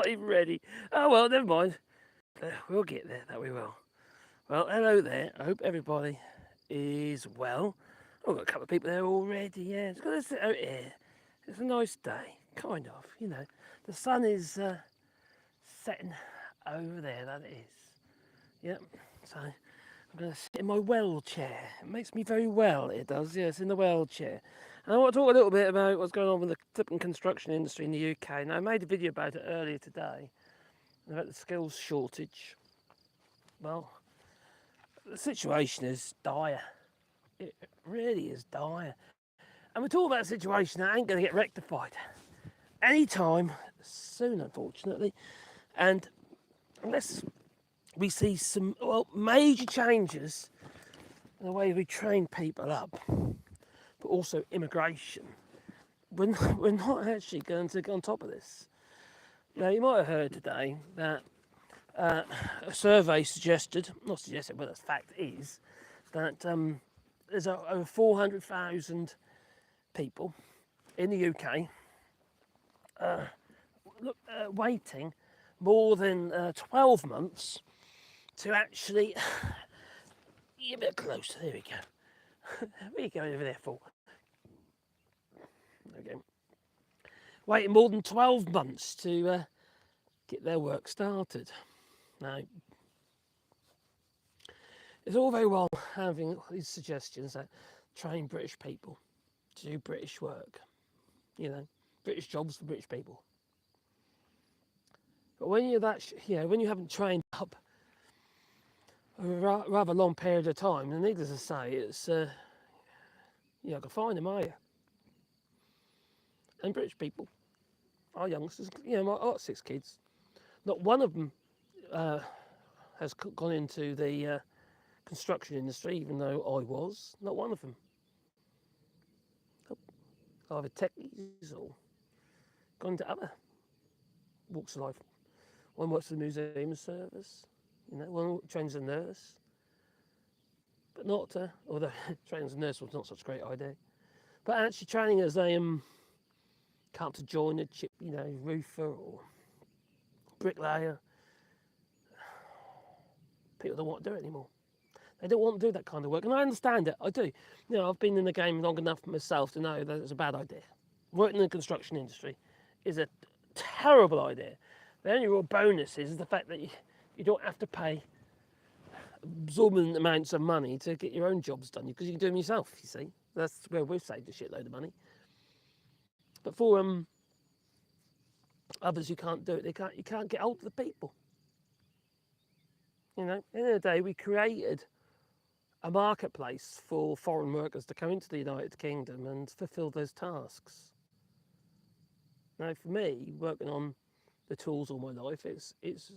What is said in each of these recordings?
not even ready. Oh well, never mind. We'll get there, that we will. Well, hello there. I hope everybody is well. I've got a couple of people there already, yeah. It's got to sit out here. It's a nice day, kind of, you know. The sun is setting over there, that is. Yep, so I'm going to sit in my well chair. It makes me very well, it does, yes, in the well chair. And I want to talk a little bit about what's going on with the flipping construction industry in the UK. Now, I made a video about it earlier today, about the skills shortage. Well, the situation is dire. It really is dire. And we're talking about a situation that ain't going to get rectified anytime soon, unfortunately. And unless we see some major changes in the way we train people up, but also immigration, we're not actually going to get on top of this. Now, you might have heard today that a survey suggested, not suggested, but the fact is, that there's over 400,000 people in the UK waiting more than 12 months to actually get a bit closer. There we go. What are you going over there for? Okay. Waiting more than 12 months to get their work started. Now, it's all very well having these suggestions that train British people to do British work, you know, British jobs for British people. But when you're when you haven't trained up over a rather long period of time, then needless to say, it's I can find them, are you? And British people, our youngsters, I've got 6 kids. Not one of them has gone into the construction industry, even though I was. Not one of them. Either techies or gone into other walks of life. One works for the museum service, one trains as a nurse. But not, although training as a nurse was not such a great idea. But actually training as a carpenter joiner, roofer or bricklayer, people don't want to do it anymore. They don't want to do that kind of work. And I understand it, I do. I've been in the game long enough myself to know that it's a bad idea. Working in the construction industry is a terrible idea. The only real bonus is the fact that you don't have to pay absorbent amounts of money to get your own jobs done, because you can do them yourself, you see. That's where we've saved a shitload of money. But for others who can't do it, you can't get hold of the people. At the end of the day, we created a marketplace for foreign workers to come into the United Kingdom and fulfil those tasks. Now, for me, working on the tools all my life, it's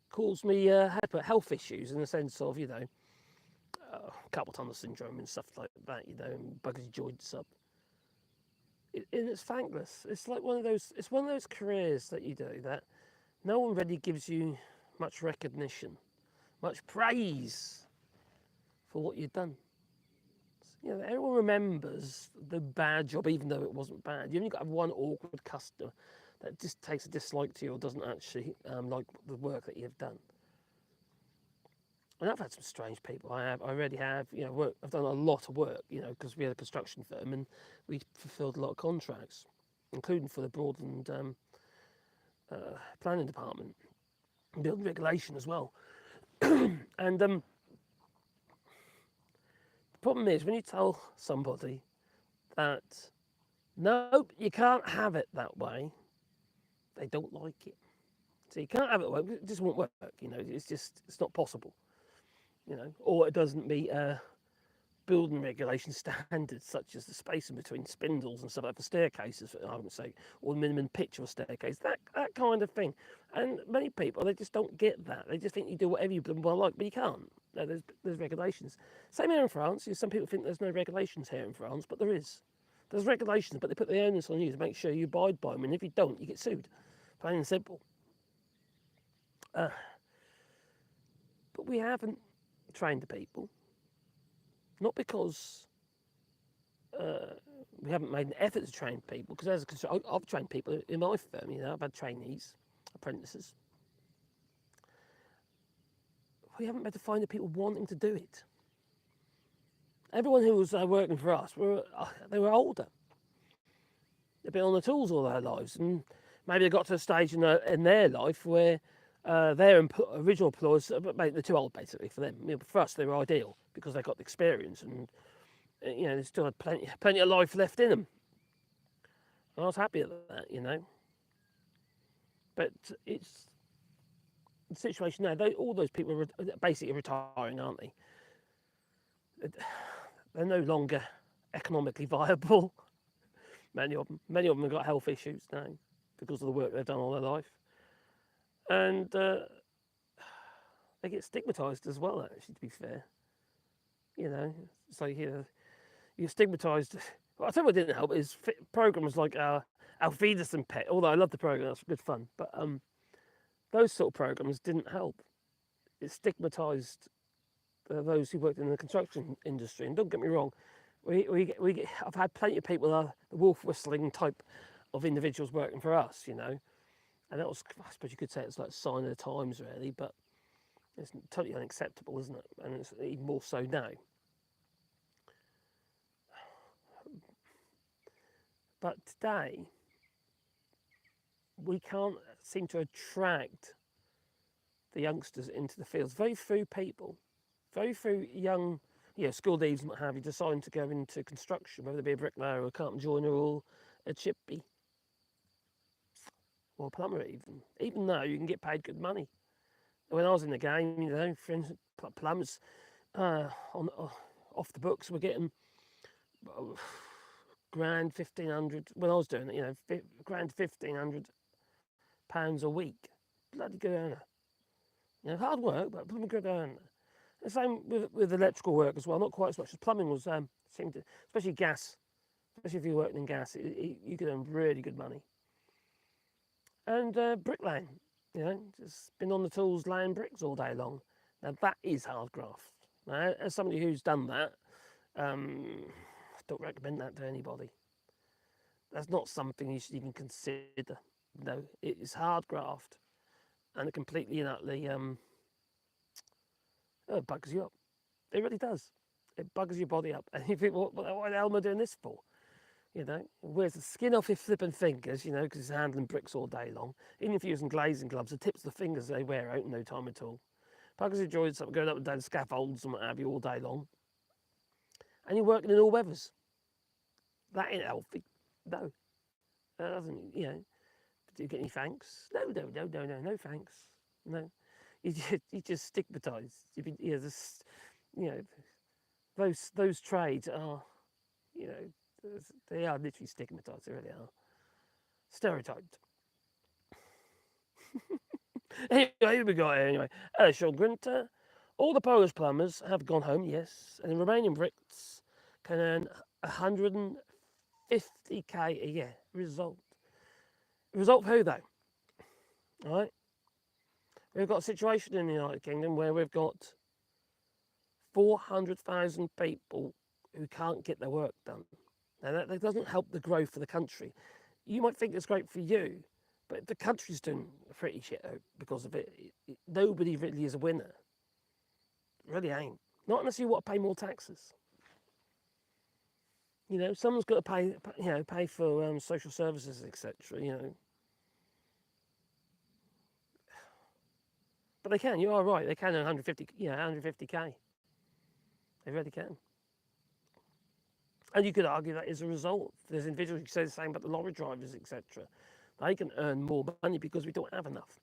caused me health issues in the sense of, carpal tunnel syndrome and stuff like that, and buggy joints up. And it's thankless. It's like one of those careers that you do that no one really gives you much recognition, much praise for what you've done. Everyone remembers the bad job, even though it wasn't bad. You only got to have one awkward customer that just takes a dislike to you or doesn't actually like the work that you've done. And I've had some strange people. I already have. I've done a lot of work. Because we had a construction firm and we fulfilled a lot of contracts, including for the Broadland planning department, and building regulation as well. And the problem is when you tell somebody that nope, you can't have it that way, they don't like it. So you can't have it that way. It just won't work. It's not possible. Or it doesn't meet building regulation standards, such as the spacing between spindles and stuff like for staircases, for argument's sake, or the minimum pitch of a staircase, that kind of thing. And many people, they just don't get that. They just think you do whatever you like, but you can't. No, there's regulations. Same here in France. Some people think there's no regulations here in France, but there is. There's regulations, but they put the onus on you to make sure you abide by them, and if you don't, you get sued. Plain and simple. But we haven't trained the people. Not because we haven't made an effort to train people, because I've trained people in my firm. I've had trainees, apprentices, we haven't been able to find the people wanting to do it. Everyone who was working for us, they were older. They've been on the tools all their lives, and maybe they got to a stage in their life where their original employers, they're too old basically for them. For us, they were ideal because they got the experience, and they still had plenty of life left in them. And I was happy at that. But it's the situation now. All those people are basically retiring, aren't they? They're no longer economically viable. Many of them have got health issues now because of the work they've done all their life, and they get stigmatised as well. Actually, to be fair, so you're stigmatised. Well, I tell you what didn't help is programs like Alfedas and Pet. Although I love the program, that's good fun, but those sort of programs didn't help. It stigmatised those who worked in the construction industry. And don't get me wrong, I've had plenty of people, the wolf whistling type of individuals working for us, and that was, I suppose you could say, it's like a sign of the times, really, but it's totally unacceptable, isn't it? And it's even more so now. But today, we can't seem to attract the youngsters into the fields. Very few people, very few young, school leaves and what have you, deciding to go into construction, whether it be a bricklayer or a carpenter joiner or a chippy or a plumber even though you can get paid good money. When I was in the game, friends, plumbers off the books were getting grand £1,500. When I was doing it, grand £1,500 a week. Bloody good earner. Hard work, but bloody good earner. The same with electrical work as well. Not quite as much as plumbing was. Seemed to, especially gas. Especially if you're working in gas, you could earn really good money. And bricklaying, just been on the tools laying bricks all day long. Now that is hard graft. Now, as somebody who's done that, I don't recommend that to anybody. That's not something you should even consider. No, it is hard graft, and it completely and utterly bugs you up. It really does. It bugs your body up, and you think, what the hell am I doing this for? Wears the skin off your flipping fingers, because it's handling bricks all day long. Even if you're using glazing gloves, the tips of the fingers they wear out in no time at all. Buggers your joints up, going up and down scaffolds and what have you all day long. And you're working in all weathers. That ain't healthy. No. That doesn't, do you get any thanks? No thanks. No. You just stigmatised. Those trades are, they are literally stigmatised. They really are. Stereotyped. Anyway, here we go. Anyway, Sean Grinter. All the Polish plumbers have gone home, yes, and the remaining Brits can earn 150k a year. Result for who, though? All right. We've got a situation in the United Kingdom where we've got 400,000 people who can't get their work done. Now, that doesn't help the growth of the country. You might think it's great for you, but the country's doing pretty shit out because of it. Nobody really is a winner. It really ain't. Not unless you want to pay more taxes. Someone's got to pay for social services, etc. But they can. You are right. They can earn 150k. They really can. And you could argue that as a result, there's individuals who say the same about the lorry drivers, etc. They can earn more money because we don't have enough.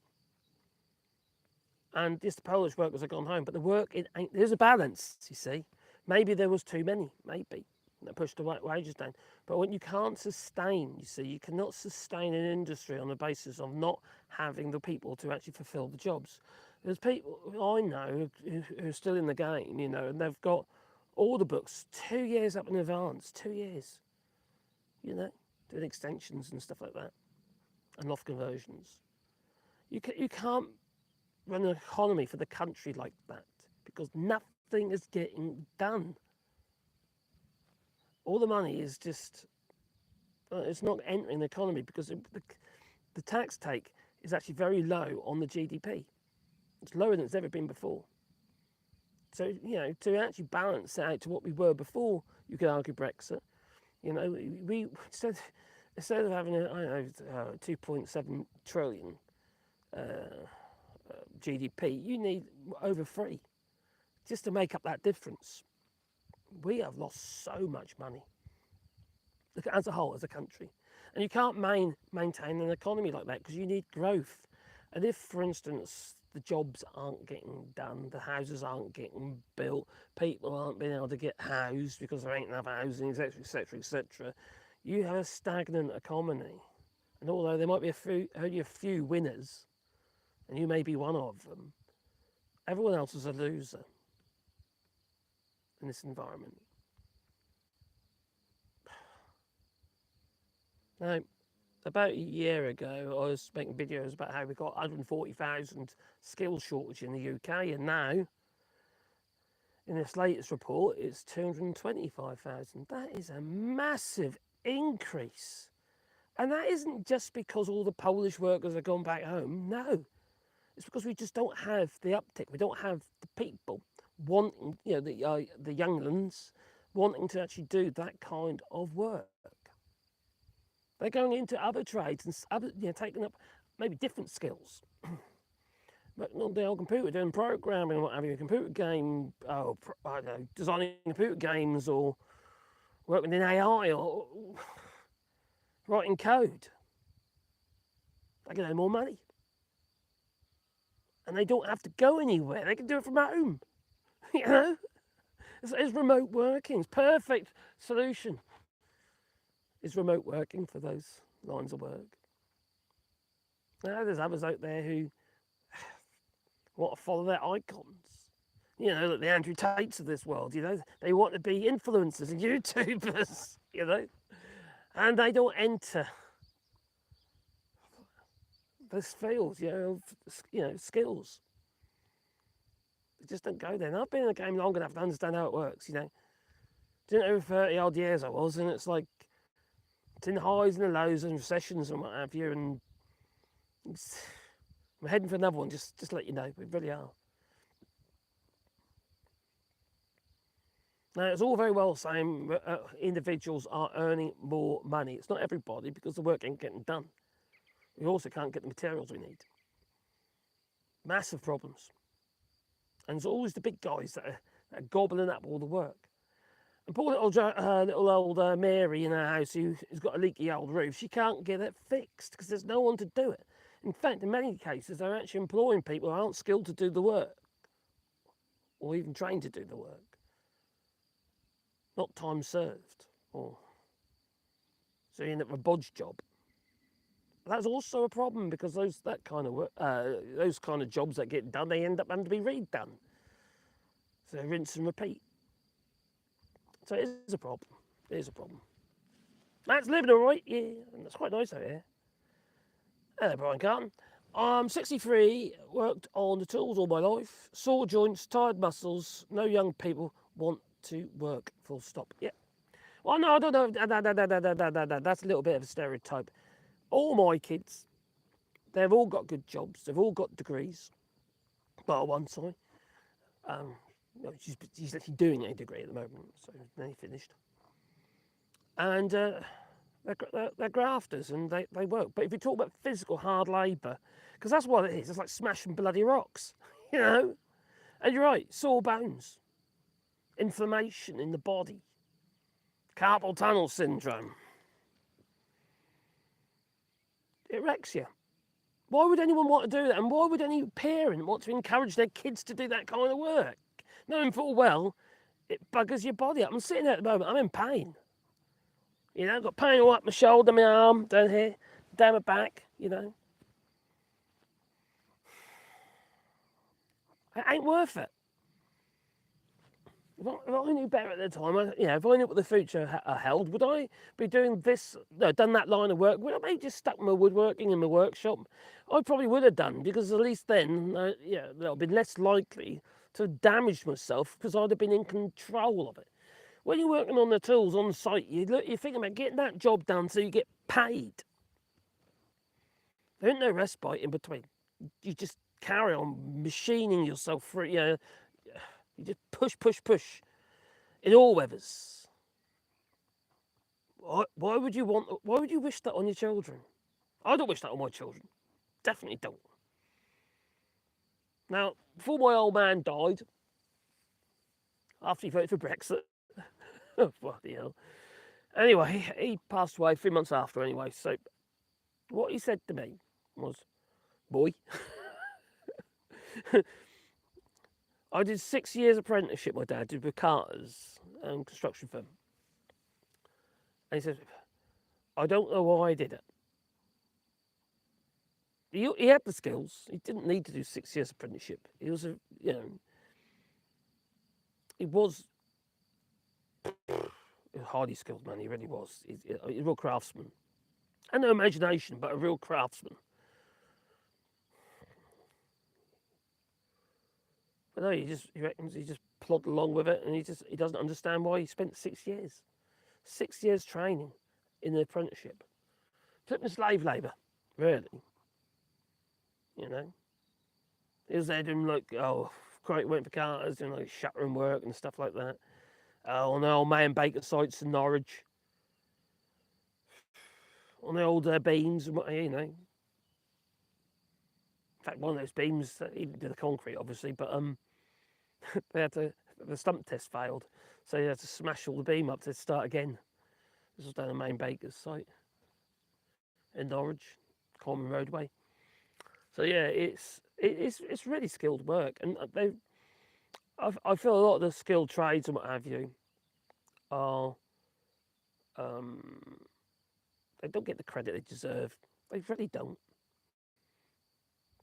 And yes, the Polish workers have gone home, but the work, there's a balance, you see. Maybe there was too many, maybe. That pushed the wages down. But when you can't sustain, you cannot sustain an industry on the basis of not having the people to actually fulfill the jobs. There's people I know who are still in the game, and they've got all the books 2 years up in advance, 2 years, doing extensions and stuff like that, and loft conversions. You can't run an economy for the country like that because nothing is getting done. All the money is just, it's not entering the economy because the tax take is actually very low on the GDP. It's lower than it's ever been before. So, to actually balance out to what we were before, you could argue Brexit. We instead of having 2.7 trillion GDP, you need over 3 just to make up that difference. We have lost so much money as a whole, as a country. And you can't maintain an economy like that because you need growth. And if, for instance, the jobs aren't getting done, the houses aren't getting built, people aren't being able to get housed because there ain't enough housing, etc., etc., etc., you have a stagnant economy. And although there might be only a few winners, and you may be one of them, everyone else is a loser in this environment. Now, about a year ago, I was making videos about how we got 140,000 skills shortage in the UK, and now, in this latest report, it's 225,000. That is a massive increase. And that isn't just because all the Polish workers have gone back home. No, it's because we just don't have the uptick. We don't have the people wanting, the younglings wanting to actually do that kind of work. They're going into other trades and taking up maybe different skills. But not the old computer, doing programming, what have you, a computer game, I don't know, designing computer games or working in AI or writing code. They can earn more money. And they don't have to go anywhere. They can do it from home. It's remote working. It's perfect solution. Is remote working for those lines of work. Now, there's others out there who want to follow their icons. Like the Andrew Tates of this world, they want to be influencers and YouTubers, and they don't enter this field, skills. They just don't go there. And I've been in the game long enough to understand how it works, Didn't over 30 odd years I was, and it's like, it's in the highs and the lows and recessions and what have you, and I'm heading for another one, just to let you know, we really are. Now, it's all very well saying individuals are earning more money. It's not everybody because the work ain't getting done. We also can't get the materials we need. Massive problems. And it's always the big guys that are gobbling up all the work. And poor little old Mary in her house who's got a leaky old roof, she can't get it fixed because there's no one to do it. In fact, in many cases, they're actually employing people who aren't skilled to do the work or even trained to do the work. Not time served. So you end up with a bodge job. That's also a problem because those kind of jobs that get done, they end up having to be redone. So rinse and repeat. So it is a problem. It is a problem. That's living all right, yeah. And that's quite nice out here. Hello, Brian Carton. I'm 63, worked on the tools all my life. Sore joints, tired muscles. No young people want to work, full stop. Yeah. Well, no, I don't know. That's a little bit of a stereotype. All my kids, they've all got good jobs. They've all got degrees. Well, one, sorry. She's actually doing a degree at the moment, so they finished. And they're grafters and they work. But if you talk about physical hard labour, because that's what it is, it's like smashing bloody rocks, And you're right, sore bones, inflammation in the body, carpal tunnel syndrome. It wrecks you. Why would anyone want to do that? And why would any parent want to encourage their kids to do that kind of work? Knowing full well, it buggers your body up. I'm sitting there at the moment, I'm in pain. I've got pain all up my shoulder, my arm, down here, down my back, It ain't worth it. If I knew better at the time, if I knew what the future held, would I be doing this, done that line of work? Would I be just stuck my woodworking in my workshop? I probably would have done, because at least then, I'd have been less likely to have damaged myself because I'd have been in control of it. When you're working on the tools on site, you're thinking about getting that job done so you get paid. There ain't no respite in between. You just carry on machining yourself through. You just push, push, push in all weathers. Why would you want? Why would you wish that on your children? I don't wish that on my children. Definitely don't. Now, before my old man died, after he voted for Brexit, oh, bloody hell. Anyway, he passed away 3 months after. Anyway, so what he said to me was, "Boy, I did 6 years apprenticeship. My dad did with Carter's construction firm, and he said, I don't know why I did it. He had the skills. He didn't need to do 6 years apprenticeship. He was he was a highly skilled man. He really was. He's a real craftsman, and no imagination, but a real craftsman. But no, he reckons he just plodded along with it, and he doesn't understand why he spent 6 years, 6 years training in the apprenticeship, flipping slave labour, really. You know, he was there doing like waiting for Carters, doing like shuttering work and stuff like that. On the old man baker sites in Norwich, on the old beams, In fact, one of those beams, he did the concrete, obviously, but the stump test failed, so he had to smash all the beam up to start again. This was down the main baker's site in Norwich, Common Roadway. So yeah, it's really skilled work, and I feel a lot of the skilled trades and what have you are they don't get the credit they deserve. They really don't.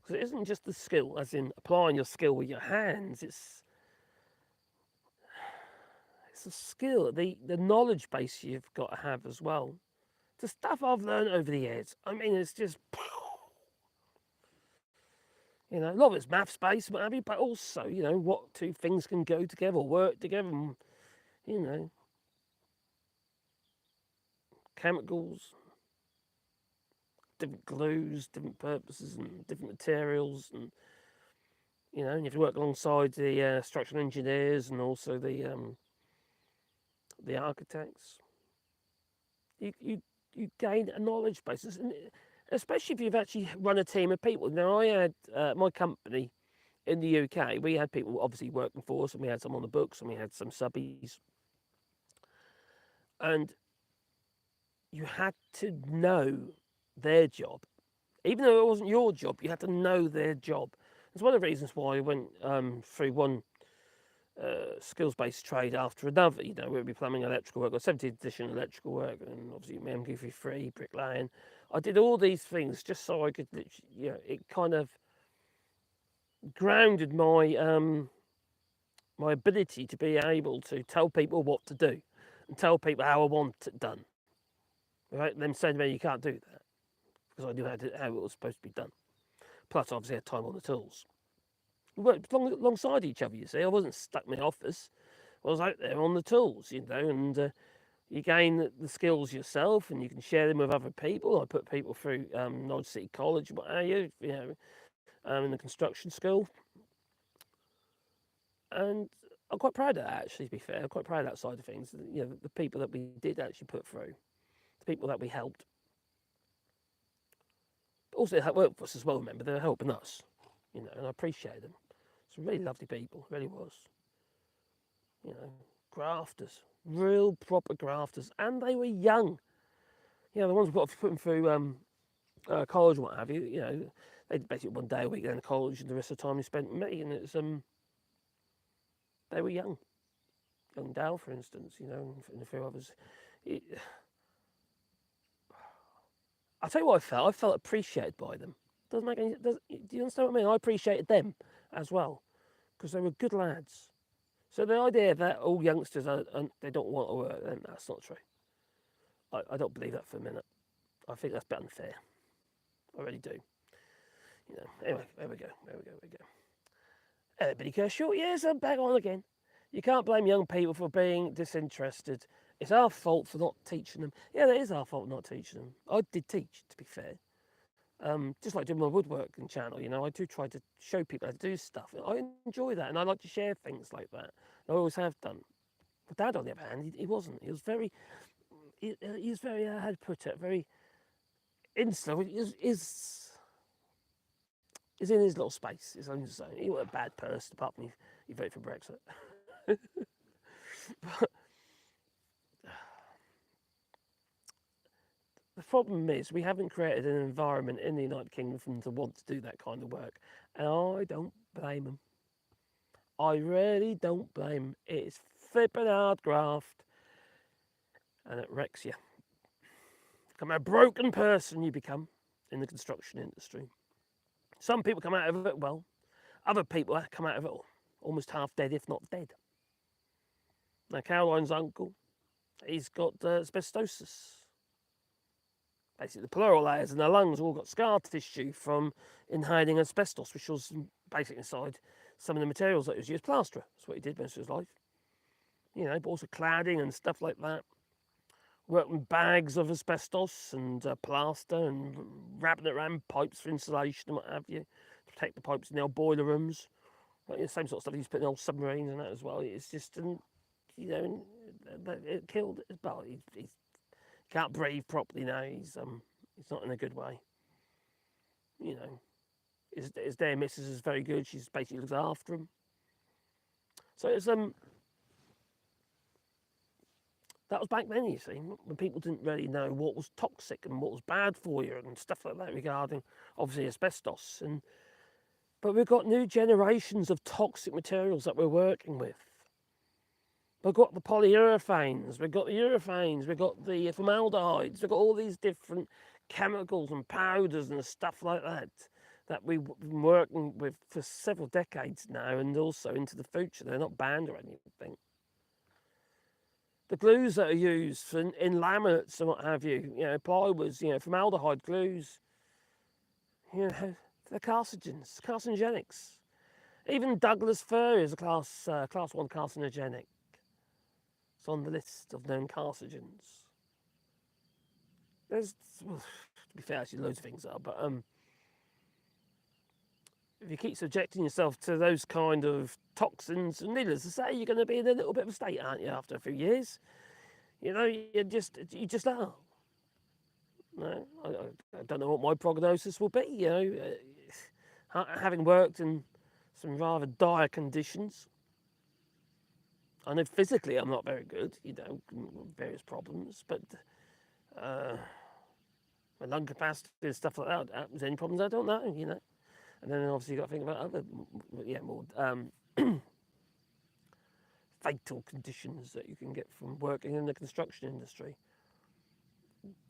Because it isn't just the skill, as in applying your skill with your hands. It's a skill, the knowledge base you've got to have as well. The stuff I've learned over the years. I mean, it's just a lot of it's maths based, what have you, but also, what two things can go together, work together, and, chemicals, different glues, different purposes, and different materials, and you have to work alongside the structural engineers and also the architects. You gain a knowledge base, and especially if you've actually run a team of people. Now, I had my company in the UK. We had people obviously working for us, and we had some on the books, and we had some subbies, and you had to know their job. Even though it wasn't your job, you had to know their job. It's one of the reasons why I went through one skills-based trade after another. We'd be plumbing, electrical work, or 17th edition electrical work, and obviously MQ3, bricklaying. I did all these things just so I could, it kind of grounded my ability to be able to tell people what to do and tell people how I want it done. Right? Them saying to me, you can't do that, because I knew how it was supposed to be done. Plus, obviously, I had time on the tools. We worked alongside each other, you see. I wasn't stuck in my office. I was out there on the tools, and you gain the skills yourself, and you can share them with other people. I put people through Norwich City College, what have you, in the construction school. And I'm quite proud of that, actually, to be fair. I'm quite proud of that side of things. The people that we did actually put through, the people that we helped. But also, they worked for us as well, remember. They were helping us, and I appreciate them. Some really lovely people, really was. Grafters, real proper grafters. And they were young. The ones we've got to put them through college and what have you, they did basically one day a week in college, and the rest of the time they spent with me, and it's they were young. Young Dale, for instance, and a few others. I'll tell you what I felt. I felt appreciated by them. Do you understand what I mean? I appreciated them as well, because they were good lads. So the idea that all youngsters they don't want to work, then that's not true. I don't believe that for a minute. I think that's a bit unfair. I really do. Anyway, there we go. Billy Kershaw, yes, I'm back on again. You can't blame young people for being disinterested. It's our fault for not teaching them. Yeah, it is our fault not teaching them. I did teach, to be fair. Just like doing my woodworking channel, I do try to show people how to do stuff. I enjoy that, and I like to share things like that. I always have done. But Dad, on the other hand, he wasn't. He was very, he was very, how to put it, very insular. He's in his little space, his own zone. He wasn't a bad person, apart from he voted for Brexit. But the problem is we haven't created an environment in the United Kingdom for them to want to do that kind of work. And I don't blame them. I really don't blame them. It's flipping hard graft. And it wrecks you. Become a broken person you become in the construction industry. Some people come out of it well. Other people come out of it almost half dead, if not dead. Now, Caroline's uncle, he's got asbestosis. Basically, the pleural layers in their lungs all got scar tissue from inhaling asbestos, which was basically inside some of the materials that was used. Plasterer, that's what he did most of his life. But also cladding and stuff like that. Worked with bags of asbestos and plaster and wrapping it around pipes for insulation and what have you, to protect the pipes in the old boiler rooms. The same sort of stuff he's put in old submarines and that as well. It's just, it killed. Well, he can't breathe properly now. He's not in a good way. His dear missus is very good. She's basically looks after him. So it's that was back then, you see, when people didn't really know what was toxic and what was bad for you and stuff like that regarding, obviously, asbestos. But we've got new generations of toxic materials that we're working with. We've got the polyurethanes, we've got the urethanes, we've got the formaldehydes, we've got all these different chemicals and powders and stuff like that we've been working with for several decades now and also into the future. They're not banned or anything. The glues that are used in laminates and what have you, plywoods, formaldehyde glues, they're carcinogenics. Even Douglas fir is a class 1 carcinogenic. It's on the list of known carcinogens. To be fair, actually loads of things are, but if you keep subjecting yourself to those kind of toxins, and needless to say, you're going to be in a little bit of a state, aren't you, after a few years? You just are. No, I don't know what my prognosis will be. Having worked in some rather dire conditions, I know physically I'm not very good. Various problems, but my lung capacity and stuff like that. Happens any problems? I don't know. And then obviously you've got to think about other, more fatal conditions that you can get from working in the construction industry.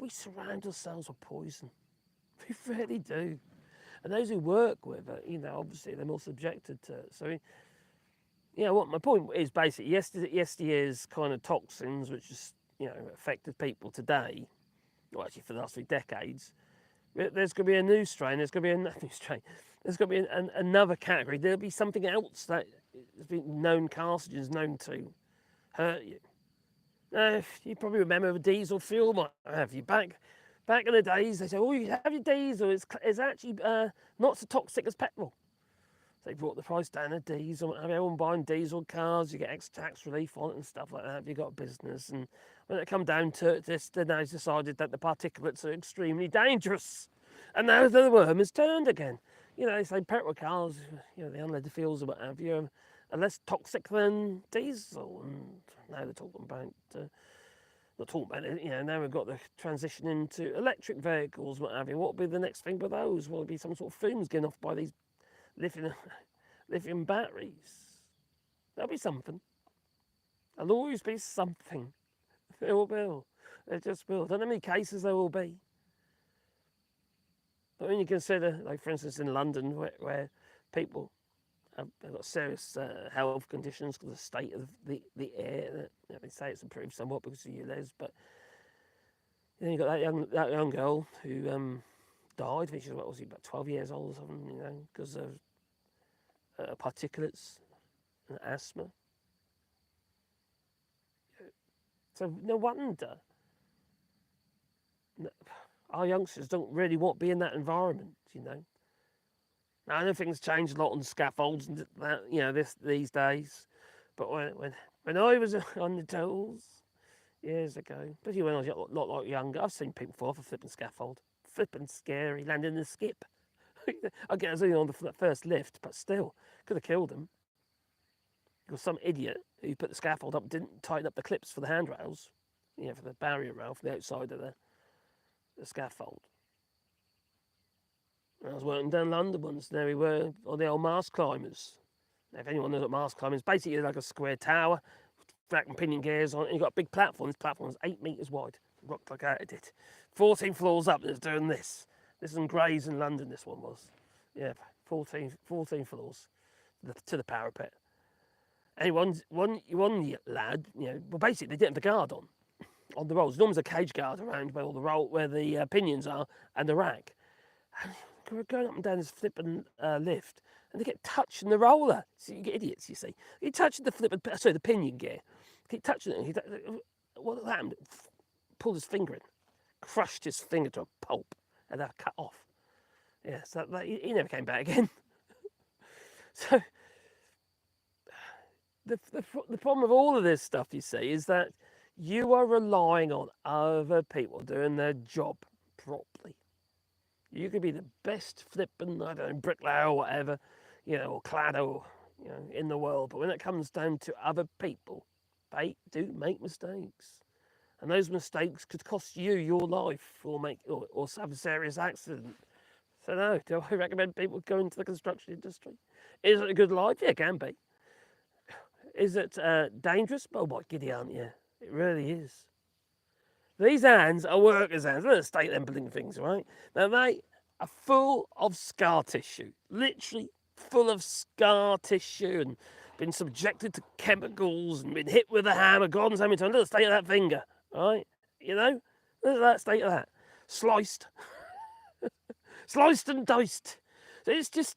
We surround ourselves with poison. We really do. And those who work with it, obviously they're more subjected to it. So, what my point is basically, yesteryear's kind of toxins, which just, affected people today, well, actually for the last 3 decades, there's going to be a new strain, there's going to be another new strain, there's going to be another category, there'll be something else that has been known carcinogens known to hurt you. You probably remember the diesel fuel, might have you. Back in the days, they say, oh, you have your diesel, it's actually not so toxic as petrol. They brought the price down of diesel. Everyone buying diesel cars, you get extra tax relief on it and stuff like that if you've got a business. And when it come down to this, they now decided that the particulates are extremely dangerous. And now the worm has turned again. They say petrol cars, the unleaded fuels or what have you, are less toxic than diesel. And now they're talking about, not talking about it, now we've got the transition into electric vehicles, what have you. What will be the next thing with those? Will it be some sort of fumes given off by these lithium batteries? There'll be something. There'll always be something. There will be. There just will. I don't know how many cases there will be. But when you consider, like for instance in London, where people have got serious health conditions because of the state of the air, they say it's improved somewhat because of ULEZ, but then you've got that young girl who died. I think she was, what was he, about 12 years old or something, because of particulates and asthma. So no wonder. Our youngsters don't really want to be in that environment, you know. Now, I know things change a lot on scaffolds and that, you know, these days. But when I was on the tools years ago, especially when I was a lot younger, I've seen people fall off a flipping scaffold. Flipping scary, landing in a skip. I get us on the first lift, but still, could have killed them. Because some idiot who put the scaffold up didn't tighten up the clips for the handrails, you know, for the barrier rail for the outside of the scaffold. And I was working down London once, and there we were on the old mast climbers. Now, if anyone knows what mast climbing is, basically like a square tower, rack and pinion gears on it, and you've got a big platform. This platform is 8 metres wide. It rocked like I did. 14 floors up, and it's doing this. This is in Grays in London, this one was. Yeah, 14 floors to the parapet. And one lad, you know, well, basically they didn't have the guard on the rolls. Normally there's a cage guard around where the pinions are and the rack. And we're going up and down this flipping lift, and they get touching the roller. So you get idiots, you see. You touching the pinion gear. Keep touching it. What happened? Pulled his finger in, crushed his finger to a pulp, and that cut off. Yeah, so he never came back again. So the problem with all of this stuff, you see, is that you are relying on other people doing their job properly. You could be the best flipping, I don't know, bricklayer or whatever, you know, or cladder, you know, in the world. But when it comes down to other people, they do make mistakes. And those mistakes could cost you your life or have a serious accident. So no, do I recommend people go into the construction industry? Is it a good life? Yeah, it can be. Is it dangerous? Oh, what giddy, aren't you? It really is. These hands are workers' hands. Let's state them bling things, right? Now, they are full of scar tissue. Literally full of scar tissue and been subjected to chemicals and been hit with a hammer. God knows how many times. Look at the state of that finger, right? You know? Look at that state of that. Sliced. Sliced and diced. So it's just,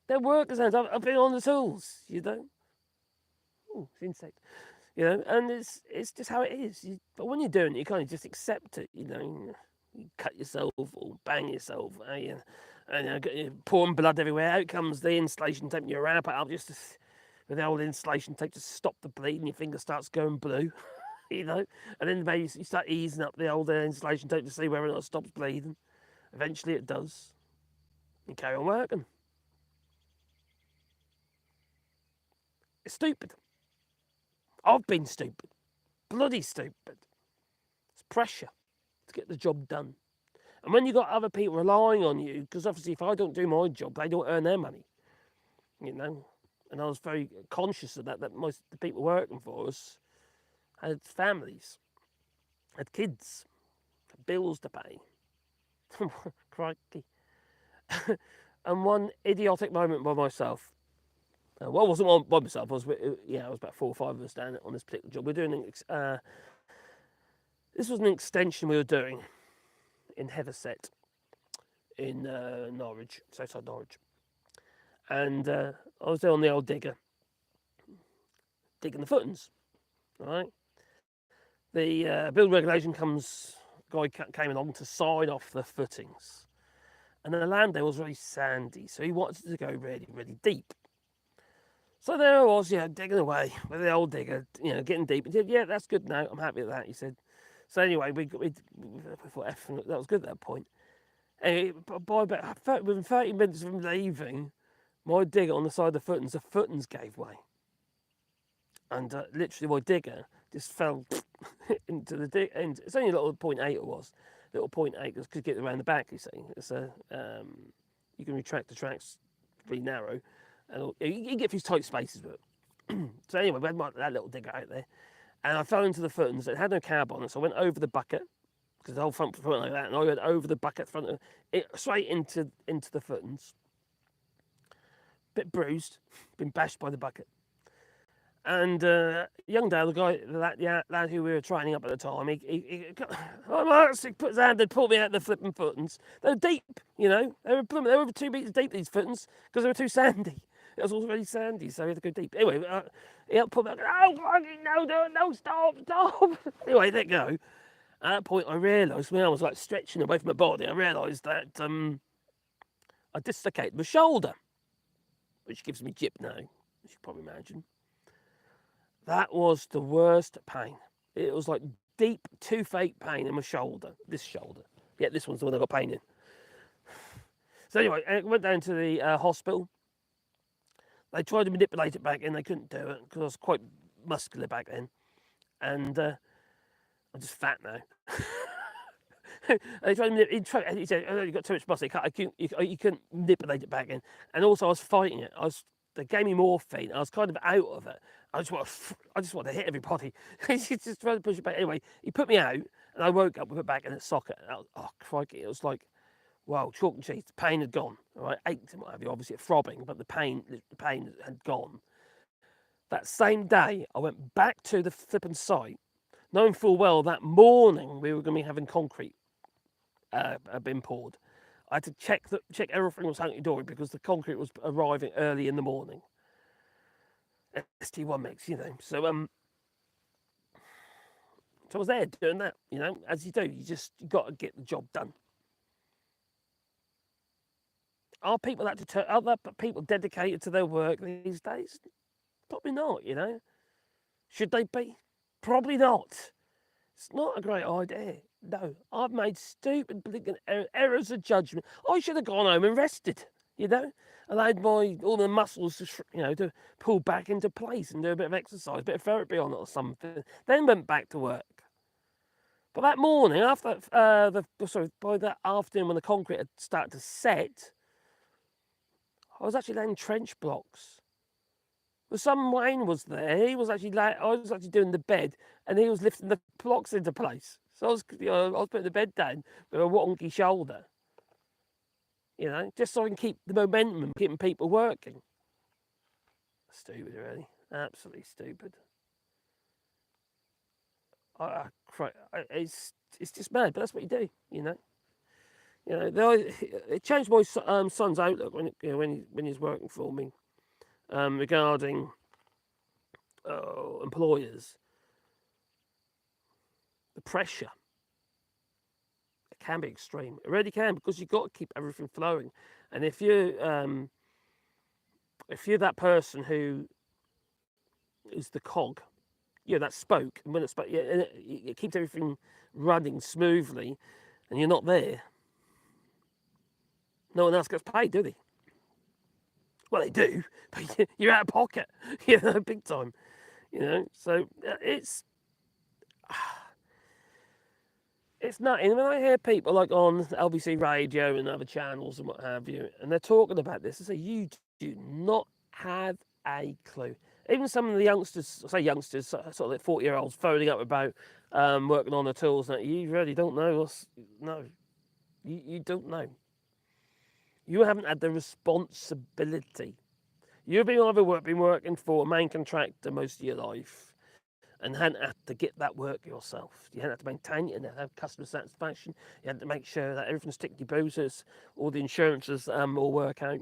they're workers' hands. I've been on the tools, you know? Oh, it's insect. You know, and it's just how it is. But when you're doing it, you kind of just accept it. You know, you cut yourself or bang yourself, and you're pouring blood everywhere. Out comes the insulation tape, and you wrap it up with the old insulation tape to stop the bleed, and your finger starts going blue. You know, and then maybe you start easing up the old insulation tape to see whether or not it stops bleeding. Eventually, it does. You carry on working. It's stupid. I've been stupid. Bloody stupid. It's pressure to get the job done. And when you've got other people relying on you, because obviously if I don't do my job, they don't earn their money. You know? And I was very conscious of that most of the people working for us had families, had kids, had bills to pay. Crikey. And one idiotic moment by myself. Well, I wasn't by myself. I was about 4 or 5 of us down on this particular job. We're doing this was an extension we were doing in Heatherset in Norwich, outside Norwich, and I was there on the old digger, digging the footings. Right, the building regulation guy came along to sign off the footings, and the land there was very sandy, so he wanted to go really, really deep. So there I was, digging away with the old digger, getting deep. He said, "Yeah, that's good now. I'm happy with that." He said. So anyway, we thought that was good at that point. And within 30 minutes of him leaving, my digger on the side of the footings gave way, and literally my digger just fell into the dig. And it's only a little 0.8 it was, little 0.8 because could get around the back. You see, it's you can retract the tracks really narrow. And you can get these tight spaces with it. So anyway, we had that little digger out there. And I fell into the footings. It had no cab on it, so I went over the bucket, because the whole front went like that, and I went over the bucket straight into the footings. Bit bruised, been bashed by the bucket. And young Dale, that lad who we were training up at the time, he put his hand and pulled me out of the flipping footings. They were deep, They were over 2 meters deep, these footings, because they were too sandy. It was all very sandy, so we had to go deep. Anyway, he helped pull me out. Oh, no, stop. Anyway, let go. At that point, I realised when I was like stretching away from my body, I realised that I dislocated my shoulder, which gives me jip now, as you can probably imagine. That was the worst pain. It was like deep toothache pain in my shoulder, this shoulder. Yeah, this one's the one I got pain in. So anyway, I went down to the hospital. They tried to manipulate it back in. They couldn't do it because I was quite muscular back then. And I'm just fat now. They tried to he said, oh, you got too much muscle. You couldn't manipulate it back in. And also, I was fighting it. They gave me morphine. I was kind of out of it. I just want to hit everybody. He's just trying to push it back. Anyway, he put me out, and I woke up with it back in its socket. Oh, crikey. It was like, wow, chalk and cheese. The pain had gone. All right, ached and what have you, obviously throbbing, but the pain had gone. That same day, I went back to the flipping site, knowing full well that morning we were going to be having concrete been poured. I had to check everything was hunky-dory because the concrete was arriving early in the morning. ST1 mix, So I was there doing that, as you do. You got to get the job done. Are people people dedicated to their work these days? Probably not, Should they be? Probably not. It's not a great idea. No, I've made stupid blinking errors of judgment. I should have gone home and rested, allowed all the muscles to pull back into place and do a bit of exercise, a bit of therapy on it or something. Then went back to work. But that morning, by that afternoon when the concrete had started to set, I was actually laying trench blocks. The son Wayne was there. I was actually doing the bed, and he was lifting the blocks into place. So I was putting the bed down with a wonky shoulder, just so I can keep the momentum and keeping people working. Stupid, really, absolutely stupid. It's just mad, but that's what you do, It changed my son's outlook when he's working for me. Regarding employers, the pressure, it can be extreme. It really can, because you've got to keep everything flowing. And if you're that person who is the cog, that spoke, and when it spoke, it keeps everything running smoothly, and you're not there, no one else gets paid, do they? Well, they do, but you're out of pocket, big time, So it's nothing. When I hear people like on LBC Radio and other channels and what have you, and they're talking about this, I say, you do not have a clue. Even some of the youngsters, sort of like 40-year-olds phoning up about working on the tools, that you really don't know. No, you don't know. You haven't had the responsibility. You've been working for a main contractor most of your life, and hadn't had to get that work yourself. You hadn't had to maintain it and have customer satisfaction. You had to make sure that everything's tickety boozers, all the insurances all work out,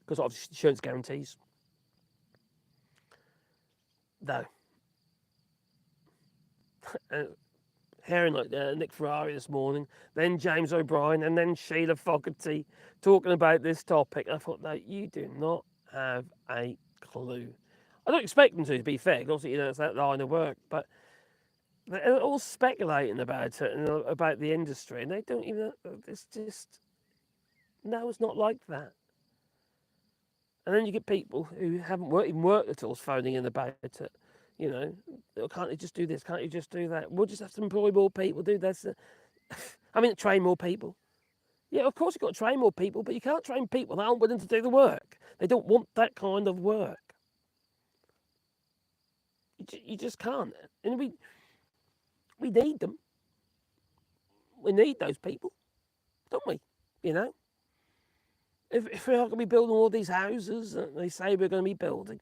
because obviously insurance guarantees. No. Hearing like Nick Ferrari this morning, then James O'Brien, and then Sheila Fogarty talking about this topic. I thought, no, you do not have a clue. I don't expect them to be fair, because obviously, it's that line of work, but they're all speculating about it and about the industry, and they don't even, it's just, no, it's not like that. And then you get people who haven't even worked at all phoning in about it. Can't you just do this? Can't you just do that? We'll just have to employ more people, do this. Train more people. Yeah, of course you've got to train more people, but you can't train people that aren't willing to do the work. They don't want that kind of work. You just can't. And we need them. We need those people, don't we? If we're not going to be building all these houses that they say we're going to be building,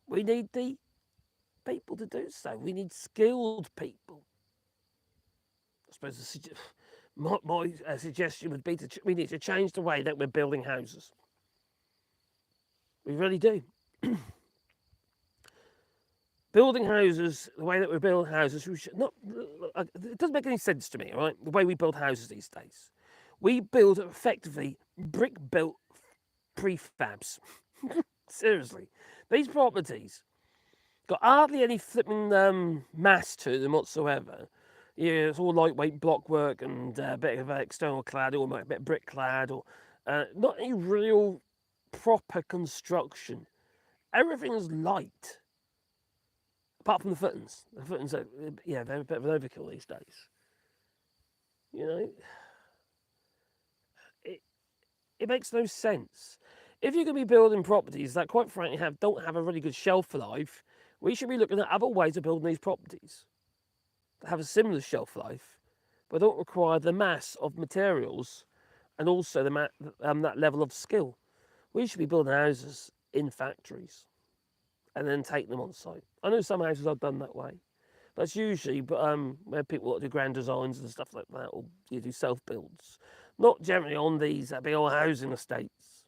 we need the people to do so. We need skilled people. I suppose my suggestion would be we need to change the way that we're building houses. We really do. building houses, the way that we build houses, we should not. It doesn't make any sense to me, all right? The way we build houses these days, we build effectively brick-built prefabs. Seriously, these properties got hardly any flipping mass to them whatsoever. Yeah, it's all lightweight block work and a bit of external clad, or a bit of brick clad, or not any real proper construction. Everything's light, apart from the footings. The footings are, yeah, they're a bit of an overkill these days. You know, it makes no sense. If you're going to be building properties that, quite frankly, don't have a really good shelf life, we should be looking at other ways of building these properties that have a similar shelf life, but don't require the mass of materials and also that level of skill. We should be building houses in factories and then take them on site. I know some houses are done that way. That's usually where people do grand designs and stuff like that, or you do self-builds. Not generally on these big old housing estates.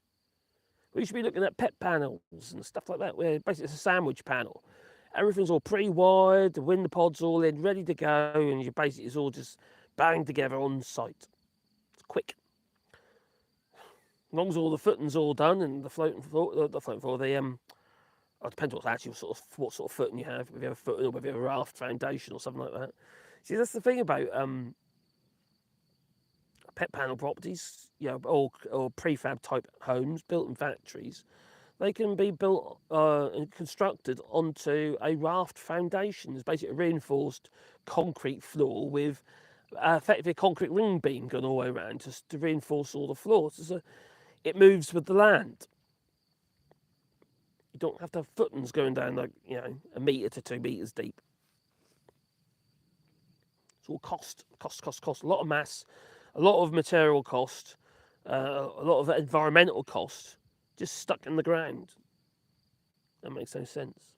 We should be looking at pet panels and stuff like that, where basically it's a sandwich panel. Everything's all pre-wired, the window pod's all in, ready to go, and you basically it's all just banged together on site. It's quick. As long as all the footing's all done and the floating floor, it depends what sort of footing you have. If you have a footing or if you have a raft foundation or something like that. See, that's the thing about pet panel properties, or prefab type homes built in factories. They can be built and constructed onto a raft foundation. It's basically a reinforced concrete floor with effectively a concrete ring beam going all the way around to reinforce all the floors. So it moves with the land. You don't have to have footings going down a metre to 2 metres deep. It's all cost. A lot of mass, a lot of material cost, a lot of environmental cost, just stuck in the ground. That makes no sense.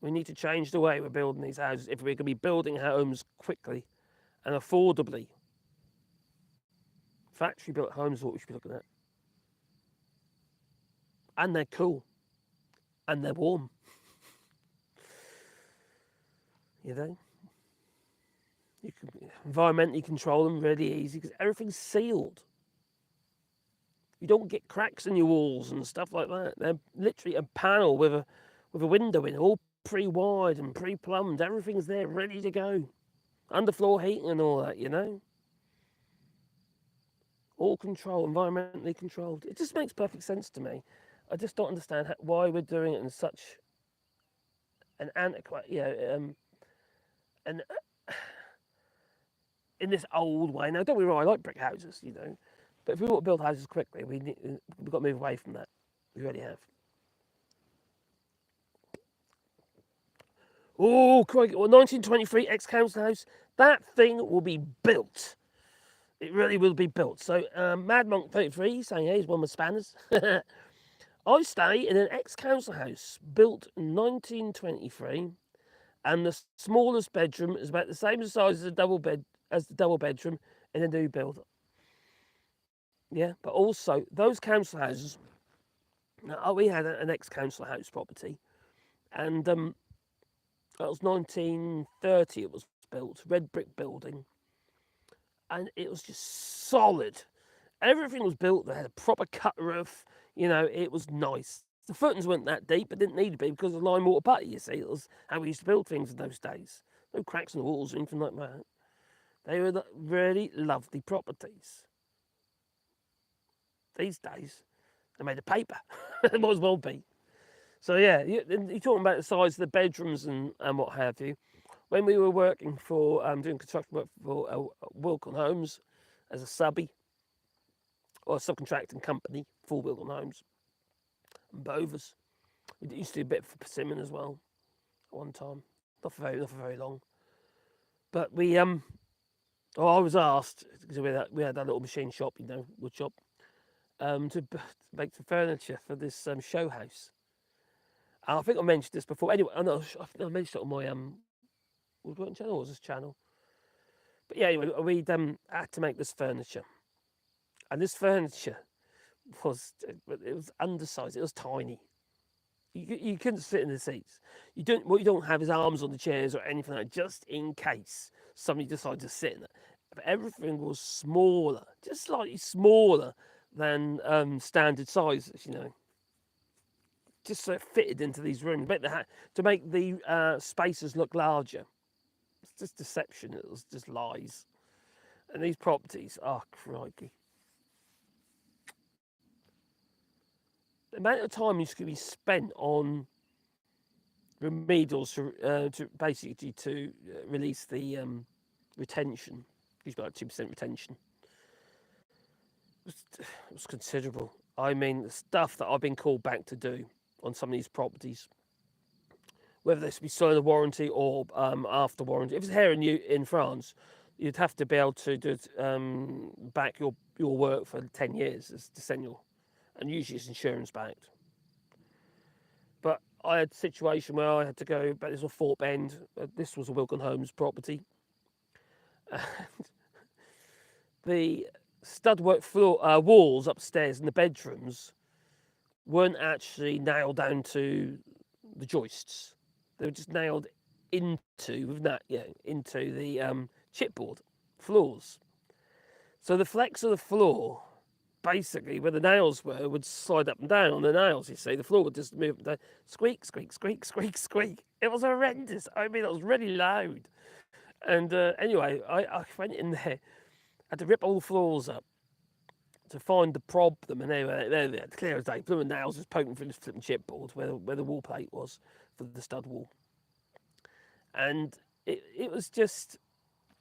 We need to change the way we're building these houses if we're going to be building homes quickly and affordably. Factory built homes is what we should be looking at. And they're cool. And they're warm. You know? You can environmentally control them really easy because everything's sealed. You don't get cracks in your walls and stuff like that. They're literally a panel with a window in it, all pre-wired and pre-plumbed. Everything's there ready to go. Underfloor heating and all that, All controlled, environmentally controlled. It just makes perfect sense to me. I just don't understand why we're doing it in such an antiquated, in this old way. Now, don't be wrong, I like brick houses, but if we want to build houses quickly, we've got to move away from that. We already have. Oh, crikey. Well, 1923 ex-council house. That thing will be built. It really will be built. So, Mad Monk 33 saying, hey, he's one of my spanners. I stay in an ex-council house built in 1923, and the smallest bedroom is about the same size as the double bedroom in a new build. Yeah, but also those council houses. We had an ex-council house property, and that was 1930. It was built, red brick building, and it was just solid. Everything was built. They had a proper cut roof. It was nice. The footings weren't that deep, but didn't need to be because of lime mortar putty, you see. It was how we used to build things in those days. No cracks in the walls or anything like that. They were really lovely properties. These days, they're made of paper. It might as well be. So, yeah, you're talking about the size of the bedrooms and what have you. When we were working for, doing construction work for Wilcon Homes as a subby, or a subcontracting company for Wilcon Homes and Bovers. We used to do a bit for Persimmon as well at one time. Not for very long. But I was asked, because we had that little machine shop, wood shop, to make the furniture for this show house. And I think I mentioned this before. Anyway, I mentioned it on my woodworking channel, or was this channel? But yeah, anyway, we had to make this furniture. And this furniture was undersized. It was tiny. You couldn't sit in the seats. What you don't have is arms on the chairs or anything like that, just in case somebody decides to sit in it. But everything was smaller, just slightly smaller than standard sizes, just so it fitted into these rooms, to make the spaces look larger. It's just deception. It was just lies. And these properties, oh crikey. The amount of time used to be spent on remedials to basically to release the retention, used to be like 2% retention. It was considerable. I mean, the stuff that I've been called back to do on some of these properties, whether this be still in the warranty or after warranty. If it's here in France, you'd have to be able to do back your work for 10 years as decennial, and usually it's insurance backed. But I had a situation where I had to go back. This was Fort Bend. This was a Wilkin Homes property. And the studwork walls upstairs in the bedrooms weren't actually nailed down to the joists. They were just nailed into the chipboard floors. So the flex of the floor, basically where the nails were, would slide up and down on the nails. You see, the floor would just move down, squeak, squeak, squeak, squeak, squeak. It was horrendous. I mean, it was really loud. And anyway, I went in there, had to rip all the floors up to find the problem, and they were clear as day. Blue nails just poking through the flipping chipboard where the wall plate was for the stud wall. And it was just,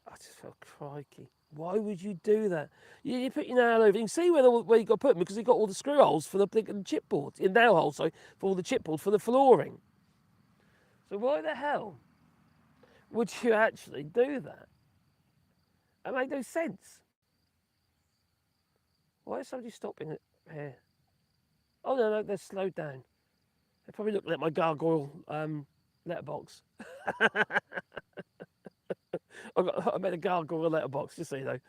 I just felt, crikey, why would you do that? You put your nail over, you can see where you got to put them, because you've got all the screw holes for the chipboard, in nail holes, sorry, for all the chipboard for the flooring. So why the hell would you actually do that? It made no sense. Why is somebody stopping it here? Oh no, they're slowed down. They probably looked at my gargoyle letterbox. I made a gargoyle letterbox, just so you know.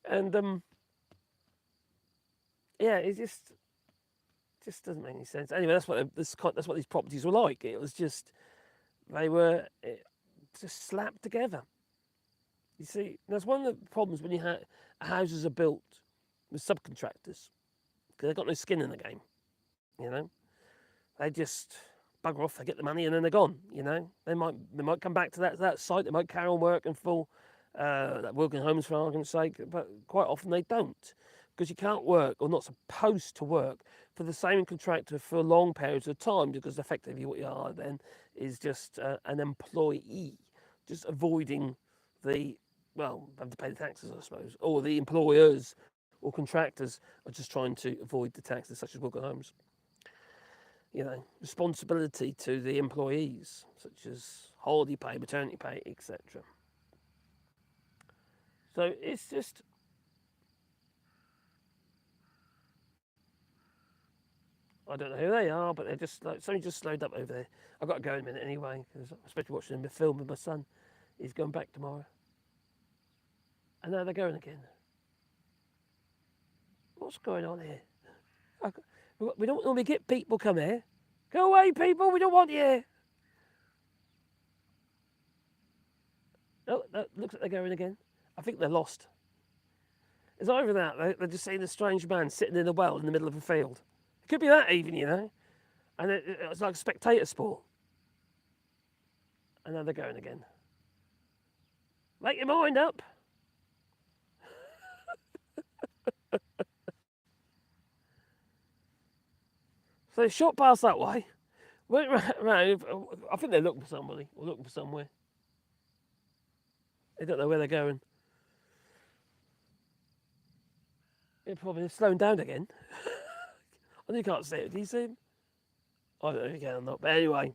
And yeah, it just doesn't make any sense. Anyway, that's what these properties were like. It was just they were just slapped together. You see, that's one of the problems when houses are built with subcontractors, because they've got no skin in the game. They just bugger off, they get the money, and then they're gone. They might come back to that site, they might carry on working full that Wilkin Homes, for argument's sake, but quite often they don't, because you can't work, or not supposed to work, for the same contractor for long periods of time, because effectively what you are then is just an employee, just avoiding have to pay the taxes, I suppose, or the employers or contractors are just trying to avoid the taxes, such as Wilkin Homes. Responsibility to the employees, such as holiday pay, maternity pay, etc. So it's just, I don't know who they are, but they're just like, something just slowed up over there. I've got to go in a minute anyway, because I'm supposed to be watching a film with my son. He's going back tomorrow. And now they're going again. What's going on here? We don't normally get people come here. Go away, people, we don't want you here. Oh, looks like they're going again. I think they're lost. It's either that, they're just seeing a strange man sitting in a well in the middle of a field. It could be that even, And it's like a spectator sport. And now they're going again. Make your mind up. So they shot past that way, went round. I think they're looking for somebody, or looking for somewhere. They don't know where they're going. They're probably slowing down again. I think you can't see it. Do you see him? I don't know if you can or not. But anyway,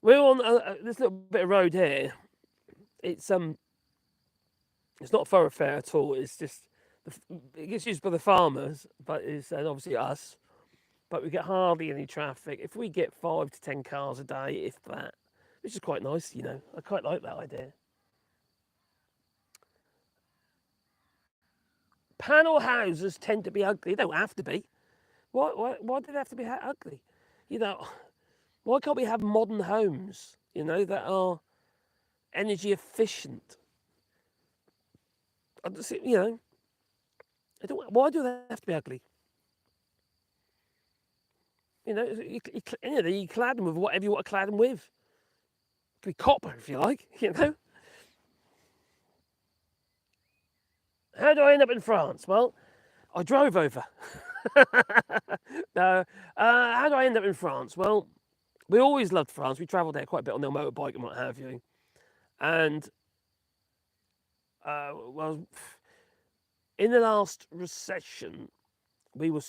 we're on this little bit of road here. It's not thoroughfare at all. It's just it gets used by the farmers, but it's and obviously us. But we get hardly any traffic. If we get 5 to 10 cars a day, if that, which is quite nice, I quite like that idea. Panel houses tend to be ugly. They don't have to be. Why do they have to be ugly? You know, why can't we have modern homes, that are energy efficient? You know, why do they have to be ugly? You clad them with whatever you want to clad them with. It could be copper if you like, How do I end up in France? Well, I drove over. No, how do I end up in France? Well, we always loved France. We travelled there quite a bit on their motorbike and what have you. And, well, in the last recession, we were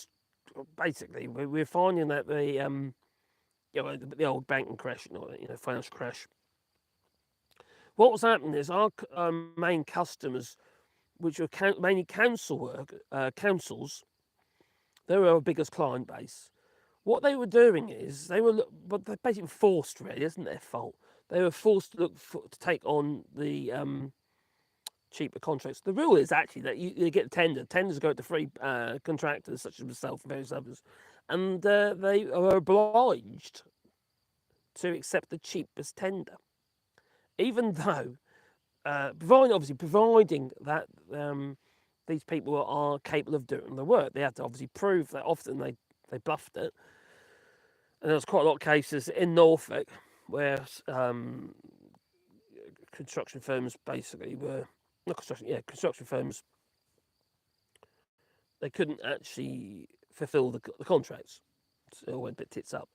basically we were finding that the old banking crash, financial crash. What was happening is our main customers, which were mainly councils, they were our biggest client base. What they were doing is but they're basically forced. Really, isn't their fault. They were forced to to take on the cheaper contracts. The rule is actually that you get a tender. Tenders go to free contractors such as myself and various others, and they are obliged to accept the cheapest tender, even though providing that these people are capable of doing the work. They have to obviously prove that. Often they bluffed it, and there's quite a lot of cases in Norfolk where construction firms basically were not construction firms. They couldn't actually fulfil the contracts. So it went a bit tits up.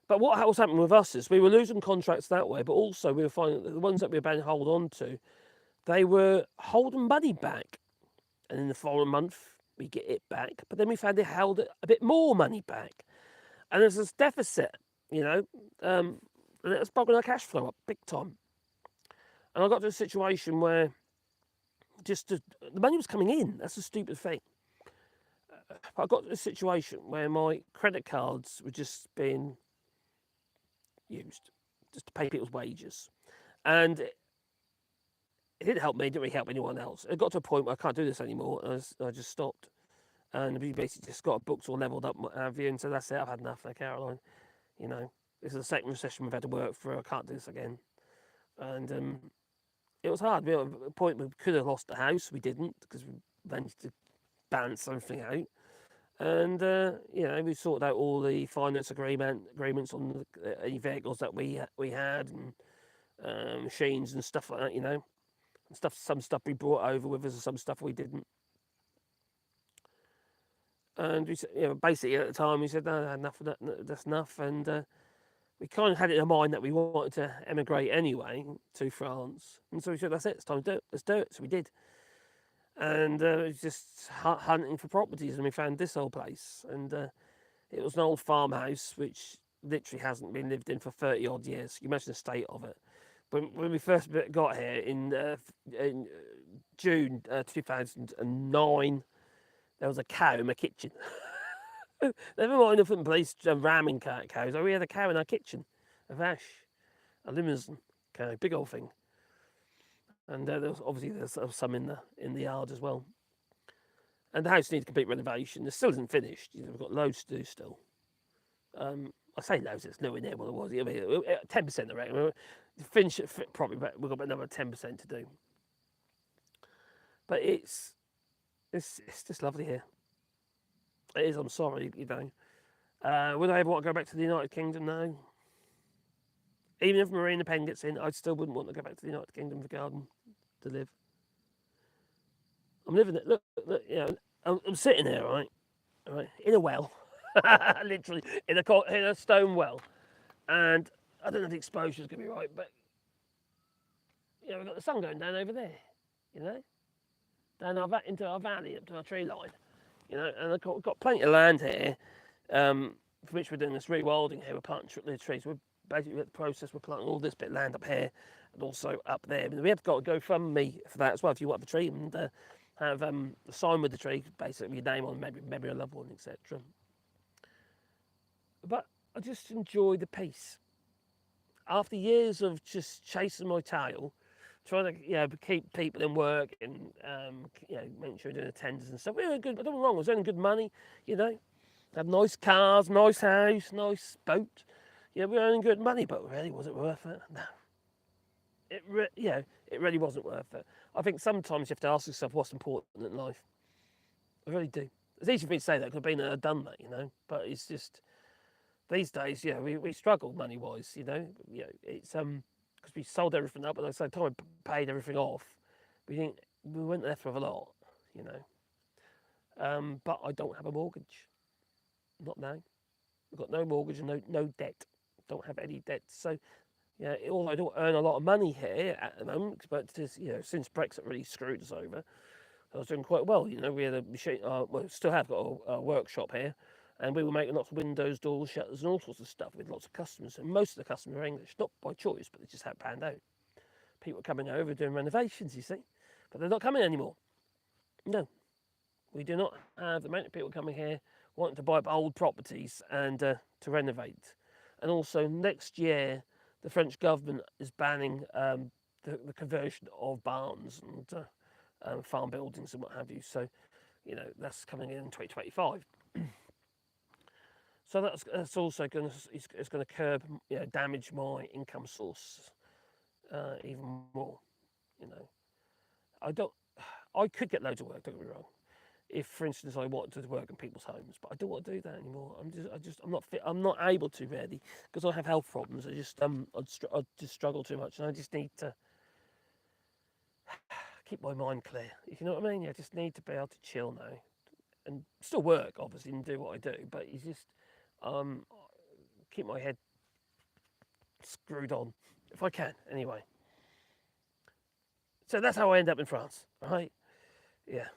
But what was happening with us is we were losing contracts that way, but also we were finding that the ones that we were able to hold on to, they were holding money back. And in the following month, we get it back. But then we found they held a bit more money back. And there's this deficit, and it was bugging our cash flow up big time. And I got to a situation where the money was coming in. That's a stupid thing. I got to a situation where my credit cards were just being used just to pay people's wages. And it didn't help me, it didn't really help anyone else. It got to a point where I can't do this anymore, and I just stopped. And we basically just got books all levelled up and said, that's it, I've had enough now, Caroline. This is the second recession we've had to work through, I can't do this again. And it was hard. At a point we could have lost the house, we didn't, because we managed to balance something out. And we sorted out all the finance agreements on any vehicles that we had, and machines and stuff like that. Some stuff we brought over with us, and some stuff we didn't. And we, basically at the time we said, no, enough of that, that's enough. And we kind of had it in our mind that we wanted to emigrate anyway to France, and so we said, that's it, it's time to do it. Let's do it. So we did. And it was just hunting for properties, and we found this old place. And it was an old farmhouse which literally hasn't been lived in for 30 odd years. You imagine the state of it. When we first got here in June 2009, there was a cow in my kitchen. Never mind a different place ramming cows. We had a cow in our kitchen, a vache, a limousin cow, big old thing. And there's some in the yard as well. And the house needs complete renovation. It still isn't finished. We've got loads to do still. I say loads. It's nowhere near what it was. 10%, I reckon. Finish it probably, but we've got another 10% to do. But it's just lovely here. It is. I'm sorry, Would I ever want to go back to the United Kingdom? No. Even if Marina Pen gets in, I still wouldn't want to go back to the United Kingdom for garden to live. I'm living it. Look, I'm sitting here, right, in a well, literally in a stone well, and I don't know if the exposure's gonna be right, but we've got the sun going down over there, down into our valley up to our tree line, and I've got plenty of land here, for which we're doing this rewilding here. We're planting the trees. We're basically at the process. We're planting all this bit of land up here and also up there. But we have got to go from me for that as well. If you want a tree and have a sign with the tree, basically your name on, maybe a loved one, etc. But I just enjoy the peace. After years of just chasing my tail, trying to keep people in work and make sure we're doing attendance and stuff. We earn good. I don't get me wrong. I was earning good money. You know, have nice cars, nice house, nice boat. Yeah, we're earning good money, but really, was it worth it? No. It really wasn't worth it. I think sometimes you have to ask yourself what's important in life. I really do. It's easy for me to say that because I've been there and done that, But it's just these days, we struggle money wise, It's because we sold everything up, and at the same time we paid everything off. We weren't left with a lot, you know. But I don't have a mortgage, not now. I've got no mortgage and no debt. Don't have any debt, so although I don't earn a lot of money here at the moment, but since Brexit really screwed us over, I was doing quite well. We had a machine. Still have got a workshop here, and we were making lots of windows, doors, shutters, and all sorts of stuff with lots of customers. And most of the customers are English, not by choice, but they just had panned out. People are coming over doing renovations, you see, but they're not coming anymore. No, we do not have the amount of people coming here wanting to buy up old properties and to renovate. And also next year, the French government is banning the conversion of barns and farm buildings and what have you. So, that's coming in 2025. So that's also going to curb, damage my income source even more. I could get loads of work. Don't get me wrong. If, for instance, I wanted to work in people's homes, but I don't want to do that anymore. I'm not fit. I'm not able to really because I have health problems. I'd just struggle too much, and I just need to keep my mind clear. If you know what I mean, I just need to be able to chill now, and still work obviously and do what I do, but you just keep my head screwed on if I can. Anyway, so that's how I end up in France. Right? Yeah.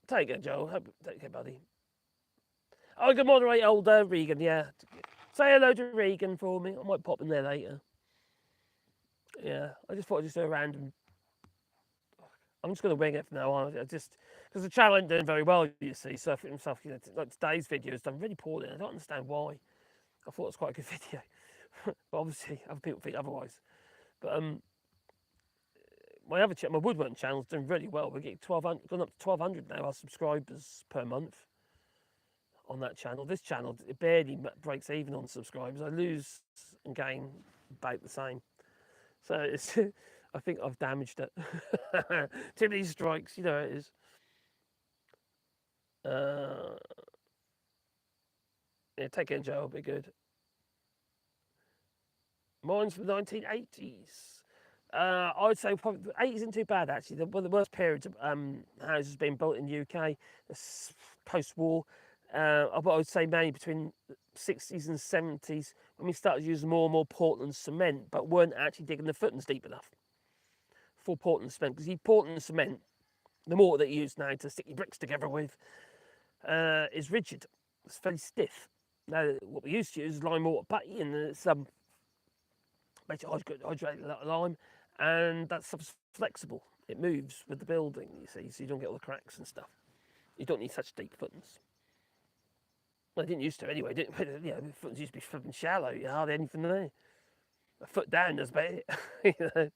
Take it, Joe. Take it, buddy. I can moderate old Regan, yeah. Say hello to Regan for me. I might pop in there later. Yeah, I just thought I'd just do a random. I'm just going to wing it from now on. Because the channel ain't doing very well, you see. So I think myself, like today's video has done really poorly. I don't understand why. I thought it was quite a good video. But obviously, other people think otherwise. But my woodworking channel's doing really well. We're getting 1,200, gone up to 1,200 now, our subscribers per month on that channel. This channel, it barely breaks even on subscribers. I lose and gain about the same. So it's, I think I've damaged it. Too many strikes, it is. Take care, Joe. It'll be good. Mine's from the 1980s. I'd say probably the 80s isn't too bad actually. One of the worst periods of houses being built in the UK, post-war. I would say mainly between the 60s and 70s when we started using more and more Portland cement, but weren't actually digging the footings deep enough for Portland cement. Because Portland cement, the mortar that you use now to stick your bricks together with, is rigid. It's very stiff. Now, what we used to use is lime mortar putty, and it's basically hydrated lime, and that stuff's flexible. It moves with the building, you see, so you don't get all the cracks and stuff. You don't need such deep footings. Well, I didn't used to anyway. The footings used to be flipping shallow. You hardly anything there. A foot down is about it.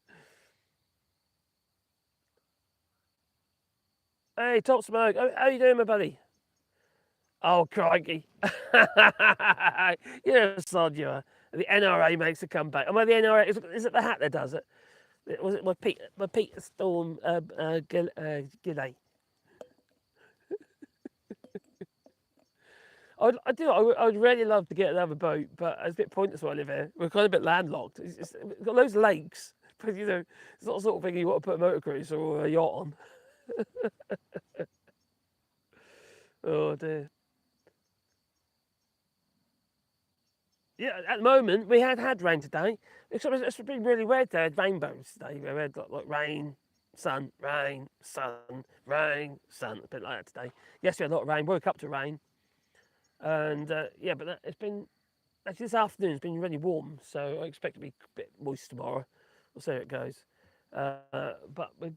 Hey, Top Smoke, how you doing, my buddy? Oh, crikey. You're a sod, you are. The NRA makes a comeback. Am I the NRA? Is it the hat that does it? Was it my Peter Storm G'day? I'd really love to get another boat, but it's a bit pointless where I live here. We're kind of a bit landlocked. We've got loads of lakes, but it's not the sort of thing you want to put a motor cruiser or a yacht on. Oh dear. Yeah, at the moment we had rain today. It's been really weird. They had rainbows today. We had like rain, sun, rain, sun, rain, sun. A bit like that today. Yes, we had a lot of rain. Woke up to rain, and but it's been actually this afternoon's been really warm. So I expect to be a bit moist tomorrow. We'll see how it goes. But I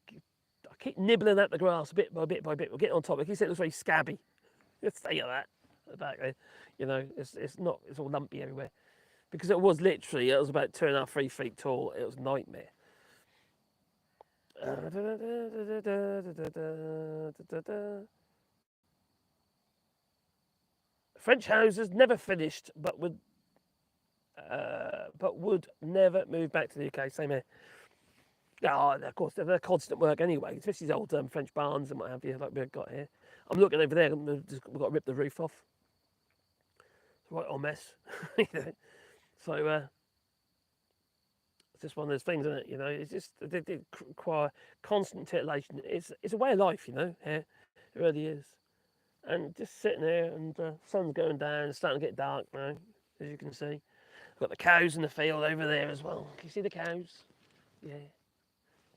keep nibbling at the grass bit by bit by bit. We're getting on top. Like you said, it looks very scabby. Let's say that. Back there, it's all lumpy everywhere. because it was literally, it was about 2.5, 3 feet tall. It was a nightmare. French houses never finished, but would never move back to the UK. Same here. Yeah, of course, they're constant work anyway, especially these old French barns and what have you, like we've got here. I'm looking over there, we've got to rip the roof off. It's a right old mess. You know? So, it's just one of those things, isn't it? You know, it's just, they require constant titillation. It's a way of life, you know, here. It really is. And just sitting there, and the sun's going down, it's starting to get dark now, as you can see. I've got the cows in the field over there as well. Can you see the cows? Yeah.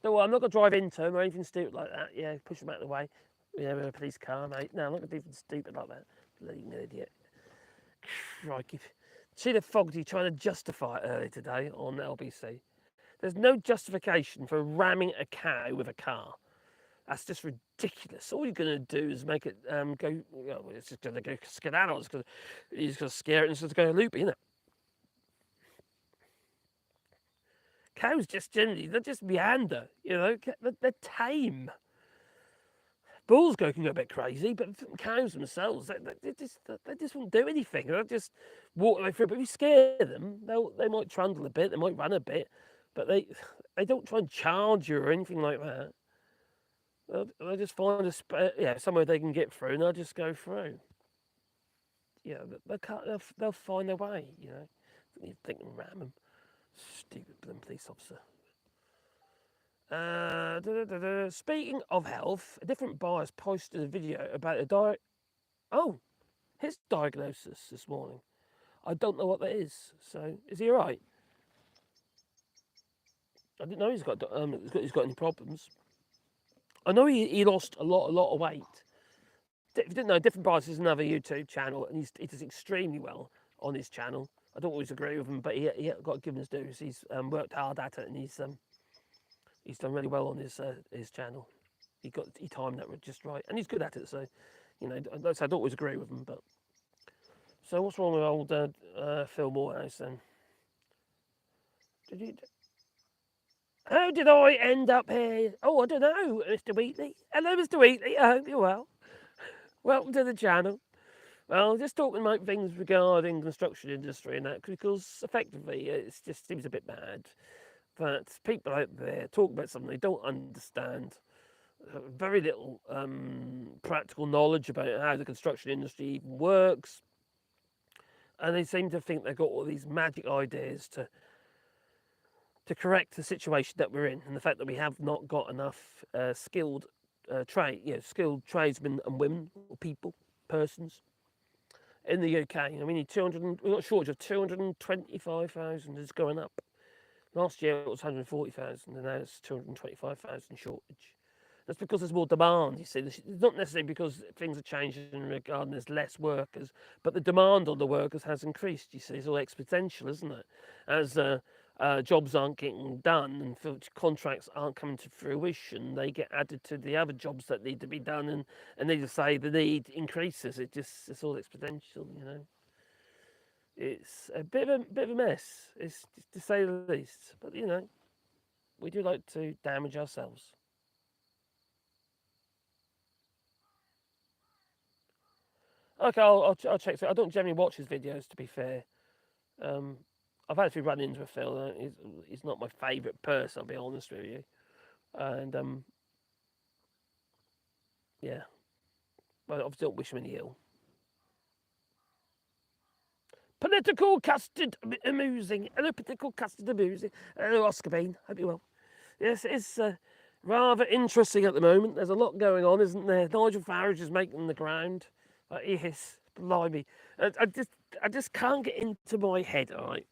No, I'm not going to drive into them or anything stupid like that. Yeah, push them out of the way. Yeah, with a police car, mate. No, I'm not going to do anything stupid like that. Bloody idiot. Crikey. See the Fogarty trying to justify it earlier today on LBC. There's no justification for ramming a cow with a car. That's just ridiculous. All you're going to do is make it go, you know, it's just going to go skedaddle. You're just going to scare it and it's just going to loop, isn't it? Cows just generally, they just meander, you know, they're tame. Bulls can go a bit crazy, but cows themselves, they just won't do anything. They'll just walk right through. But if you scare them, they might trundle a bit, they might run a bit, but they don't try and charge you or anything like that. They'll just find somewhere they can get through, and they'll just go through. Yeah, they'll find their way, you know. You think and ram them. Stupid police officer. Speaking of health, a different buyer's posted a video about his diagnosis this morning. I don't know what that is. So, is he alright? I didn't know he's got any problems. I know he lost a lot of weight. If you didn't know, Different Buyers is another YouTube channel, and he does extremely well on his channel. I don't always agree with him, but he got to give him his dues. He's worked hard at it, and he's done really well on his channel. He timed that just right, and he's good at it. So, you know, I don't always agree with him, but so what's wrong with old Phil Morehouse then? How did I end up here? Oh, I don't know, Mr. Wheatley. Hello, Mr. Wheatley. I hope you're well. Welcome to the channel. Well, just talking about things regarding construction industry and that, because effectively it just seems a bit bad that people out there talk about something they don't understand, very little practical knowledge about how the construction industry even works, and they seem to think they've got all these magic ideas to correct the situation that we're in, and the fact that we have not got enough skilled tradesmen and women or persons in the UK. I mean, we've got a shortage of 225,000. It's going up. Last year it was 140,000, and now it's 225,000 shortage. That's because there's more demand, you see. It's not necessarily because things are changing regarding there's less workers, but the demand on the workers has increased, you see. It's all exponential, isn't it? As jobs aren't getting done and contracts aren't coming to fruition, they get added to the other jobs that need to be done, and they just say the need increases. It's all exponential, you know. It's a bit of a mess, it's to say the least. But you know, we do like to damage ourselves. Okay, I'll check. I don't generally watch his videos, to be fair. I've actually run into a Phil. He's not my favourite person, I'll be honest with you. And yeah, but I obviously don't wish him any ill. Political custard amusing. Hello, political custard amusing. Hello, Oscar Bean. Hope you're well. Yes, it's rather interesting at the moment. There's a lot going on, isn't there? Nigel Farage is making the ground. Yes, blimey. I just can't get into my head, all right?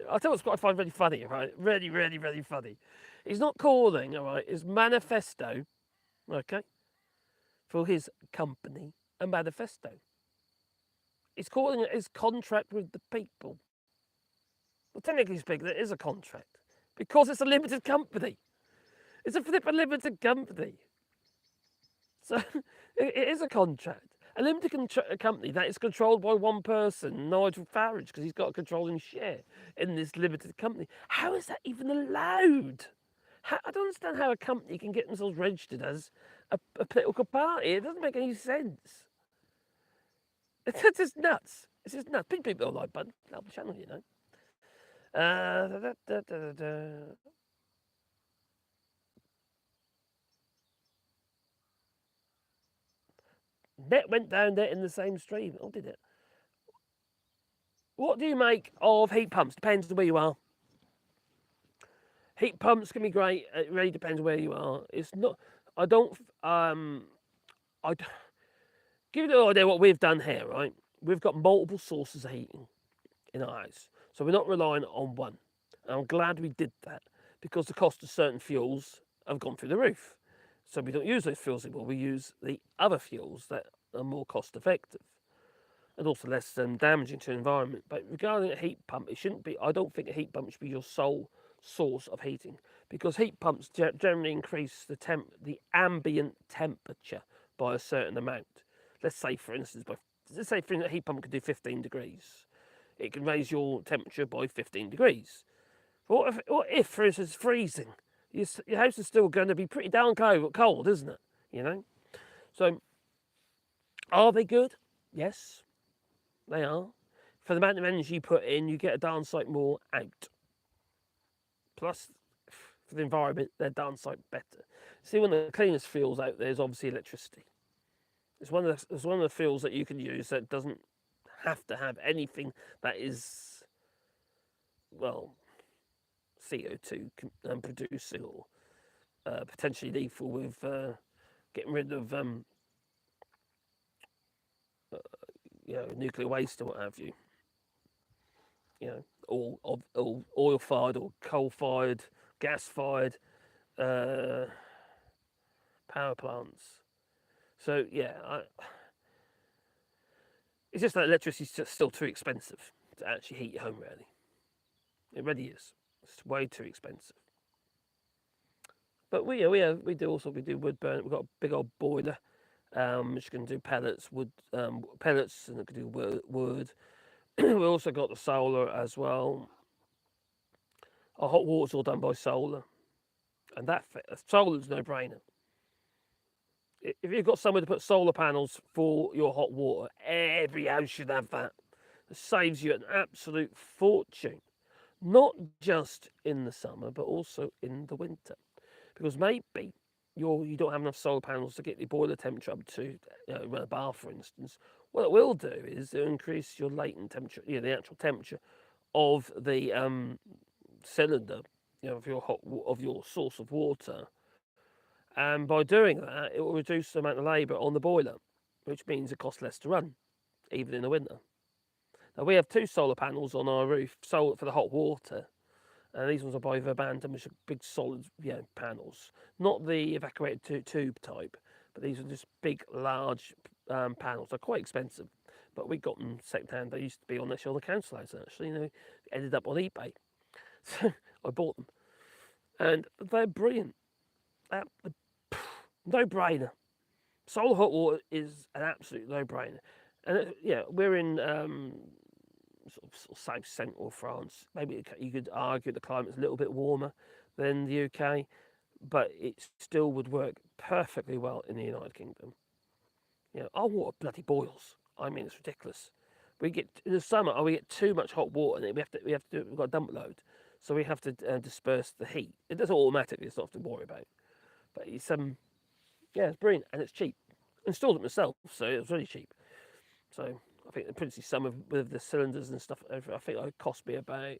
I'll tell you what I find really funny, right? Really, really, really funny. He's not calling, all right, his manifesto, okay, for his company a manifesto. He's calling it his contract with the people. Well, technically speaking, it is a contract because it's a limited company. It's a flippin' limited company. So it is a contract. A limited company that is controlled by one person, Nigel Farage, because he's got a controlling share in this limited company. How is that even allowed? I don't understand how a company can get themselves registered as a political party. It doesn't make any sense. It's just nuts. It's just nuts. People don't like Bud. Help the channel, you know. Net went down there in the same stream. Oh, did it? What do you make of heat pumps? Depends on where you are. Heat pumps can be great. It really depends where you are. It's not. I don't. I give you an idea what we've done here. Right, we've got multiple sources of heating in our house, so we're not relying on one. And I'm glad we did that because the cost of certain fuels have gone through the roof. So we don't use those fuels anymore. We use the other fuels that are more cost effective and also less damaging to the environment. But regarding a heat pump, it shouldn't be. I don't think a heat pump should be your sole source of heating because heat pumps generally increase the ambient temperature by a certain amount. Let's say, for instance, a heat pump can do 15 degrees. It can raise your temperature by 15 degrees. What if, for instance, freezing? Your house is still going to be pretty down cold, isn't it? You know. So, are they good? Yes, they are. For the amount of energy you put in, you get a darn sight more out. Plus, for the environment, they're darn sight better. See, one of the cleanest fuels out there is obviously electricity. It's one of the fuels that you can use that doesn't have to have anything that is, well, CO2 producing or potentially lethal with getting rid of nuclear waste or what have you. You know, all oil-fired or coal-fired, gas-fired power plants. So yeah, it's just that electricity is just still too expensive to actually heat your home. Really, it really is. It's way too expensive. But we do wood burn. We've got a big old boiler, which can do pellets, pellets, and it can do wood. We also got the solar as well. Our hot water's all done by solar, and solar's no brainer. If you've got somewhere to put solar panels for your hot water, every house should have that. It saves you an absolute fortune, not just in the summer, but also in the winter. Because maybe you don't have enough solar panels to get the boiler temperature up to run a bath, for instance. What it will do is increase your latent temperature, the actual temperature of the cylinder, of your source of water. And by doing that, it will reduce the amount of labour on the boiler, which means it costs less to run, even in the winter. Now we have 2 solar panels on our roof, for the hot water. And these ones are by Verbantum, which are big solid panels. Not the evacuated tube type, but these are just big, large panels. They're quite expensive, but we got them second hand. They used to be on the council house, actually. Ended up on eBay. So I bought them. And they're brilliant. No-brainer. Solar hot water is an absolute no-brainer. And we're in sort of south central France. Maybe you could argue the climate's a little bit warmer than the UK, but it still would work perfectly well in the United Kingdom. Our water bloody boils. I mean, it's ridiculous. We get in the summer, we get too much hot water, and we've got a dump load, so we have to disperse the heat. It does it automatically. It's not to worry about. But it's it's brilliant and it's cheap. I installed it myself, so it was really cheap. So I think the Princey Summer with the cylinders and stuff, I think it cost me about,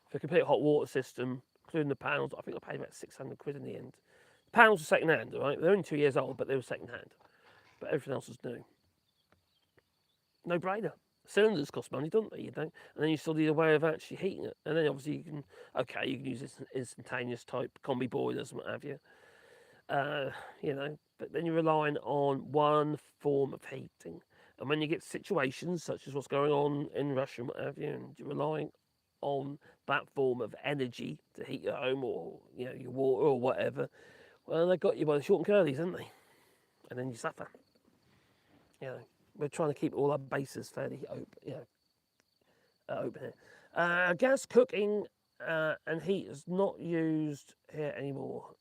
for a complete hot water system, including the panels, I think I paid about 600 quid in the end. The panels are second hand, right? They're only 2 years old, but they were second hand. But everything else was new. No brainer. Cylinders cost money, don't they? And then you still need a way of actually heating it. And then obviously you can use instantaneous type combi boilers and what have you. But then you're relying on one form of heating. And when you get situations such as what's going on in Russia and what have you, and you're relying on that form of energy to heat your home or your water or whatever, well, they got you by the short and curlies, haven't they? And then you suffer. we're trying to keep all our bases fairly open, open here. Gas cooking and heat is not used here anymore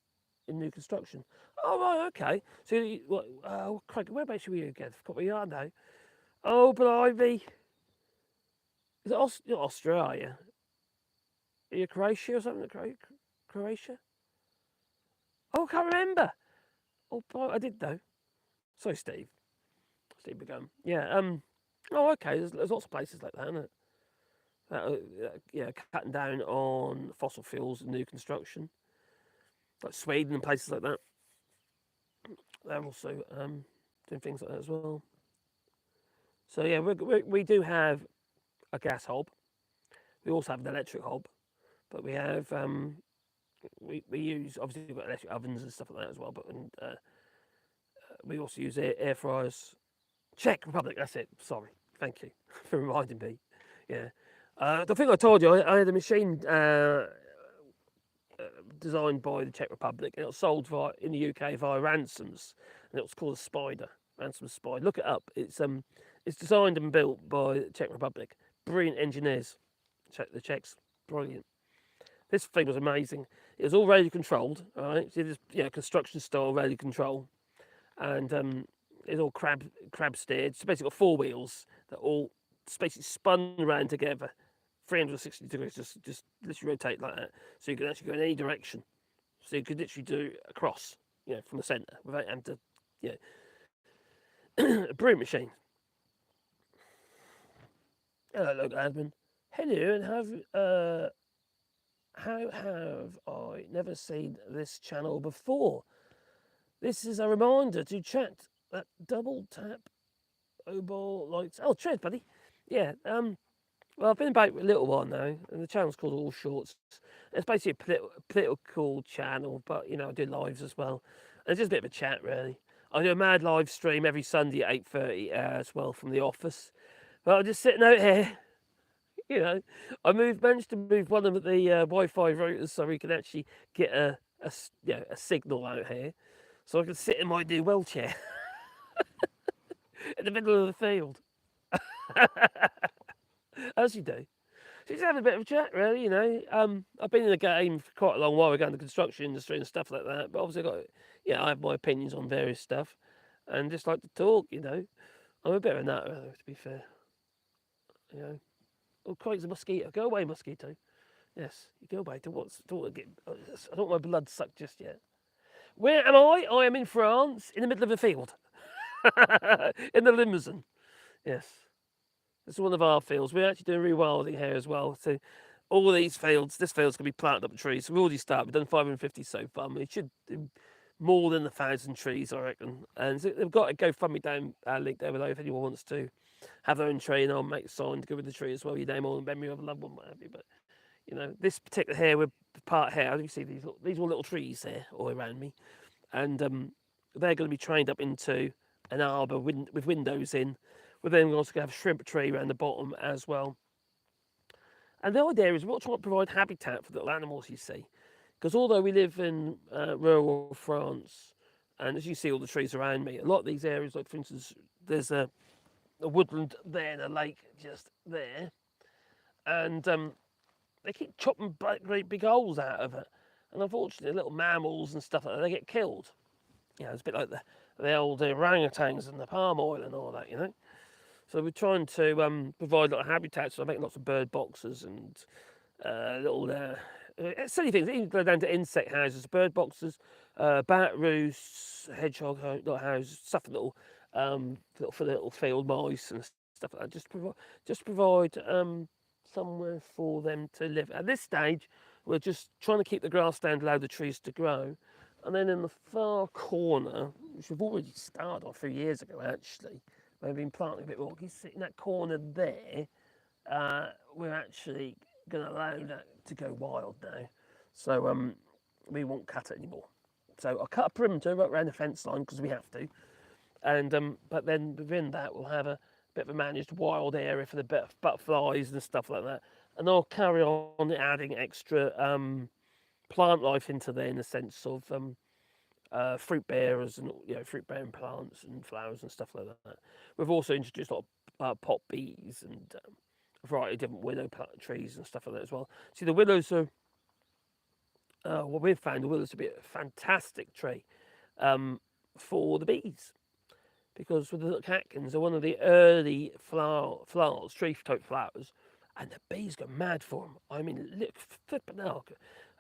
in new construction. Oh, right, okay. So, Craig, whereabouts are we again? Forgot where you are now. Oh, blimey. Is it not Australia? Are you Croatia or something? Croatia? Oh, I can't remember. Oh, I did know. Sorry, Steve. Steve began. Yeah. Oh, okay. There's lots of places like that, isn't it? Yeah, cutting down on fossil fuels and new construction, like Sweden and places like that. They're also doing things like that as well. So yeah, we do have a gas hob. We also have an electric hob, but we have we use, obviously we've got electric ovens and stuff like that as well. But we also use air fryers. Czech Republic. That's it. Sorry. Thank you for reminding me. Yeah. The thing I told you, I had a machine designed by the Czech Republic, and it was sold in the UK via Ransoms, and it was called a Spider. Ransom Spider. Look it up. It's designed and built by the Czech Republic. Brilliant engineers. The Czechs, brilliant. This thing was amazing. It was all radio controlled. All right, so this construction style radio control, and it's all crab steered. So basically, got four wheels that all basically spun around together, 360 degrees, just literally rotate like that. So you can actually go in any direction. So you could literally do a cross, from the centre without having to, a brilliant machine. Hello, local admin. Hello, and how have I never seen this channel before? This is a reminder to chat. That double tap Obol lights. Oh, cheers, buddy. Yeah. Well, I've been about a little while now, and the channel's called AllShorts. It's basically a political channel, but I do lives as well. And it's just a bit of a chat, really. I do a mad live stream every Sunday at 8:30 as well from the office. But I'm just sitting out here. I managed to move one of the Wi-Fi routers so we can actually get a signal out here, so I can sit in my new wheelchair in the middle of the field, as you do. So just having a bit of a chat, really. I've been in the game for quite a long while. We're going to the construction industry and stuff like that. But obviously, I have my opinions on various stuff, and just like to talk. I'm a bit of a nut, to be fair. Oh, quite a mosquito. Go away, mosquito. Yes, you go away. I don't want my blood sucked just yet. Where am I? I am in France, in the middle of a field. In the Limousin. Yes. This is one of our fields. We're actually doing rewilding here as well. So all these fields, this field's going to be planted up with trees. So we've already started. We've done 550 so far. We should do more than 1,000 trees, I reckon. And so they've got a GoFundMe down link there below if anyone wants to have their own tree, and I'll make a sign to go with the tree as well. Your name on the memory of a loved one, what have you. But this particular here, we're part here. You see these all little trees here all around me, and they're going to be trained up into an arbour with windows in. We're then also going to have a shrimp tree around the bottom as well. And the idea is we're trying to provide habitat for little animals, you see, because although we live in rural France, and as you see all the trees around me, a lot of these areas, like for instance, there's a woodland there and a lake just there, and they keep chopping great big holes out of it, and unfortunately little mammals and stuff like that, they get killed. It's a bit like the old orangutans and the palm oil and all that, So we're trying to provide a lot of habitats. So I make lots of bird boxes and little silly things. Even go down to insect houses, bird boxes, bat roosts, hedgehog houses, stuff for little field mice and stuff like that. Just provide somewhere for them to live. At this stage, we're just trying to keep the grass down to allow the trees to grow. And then in the far corner, which we've already started a few years ago actually, we've been planting a bit more. You see in that corner there, we're actually going to allow that to go wild now. So we won't cut it anymore. So I'll cut a perimeter right around the fence line because we have to. And but then within that, we'll have a bit of a managed wild area for the butterflies and stuff like that. And I'll carry on adding extra plant life into there in the sense of fruit bearers and fruit bearing plants and flowers and stuff like that. We've also introduced a lot of pot bees and a variety of different willow trees and stuff like that as well. See, the willows are what we've found. The willows to be a fantastic tree for the bees because with the catkins are one of the early flowers, tree-type flowers, and the bees go mad for them. I mean, look, flipping hell,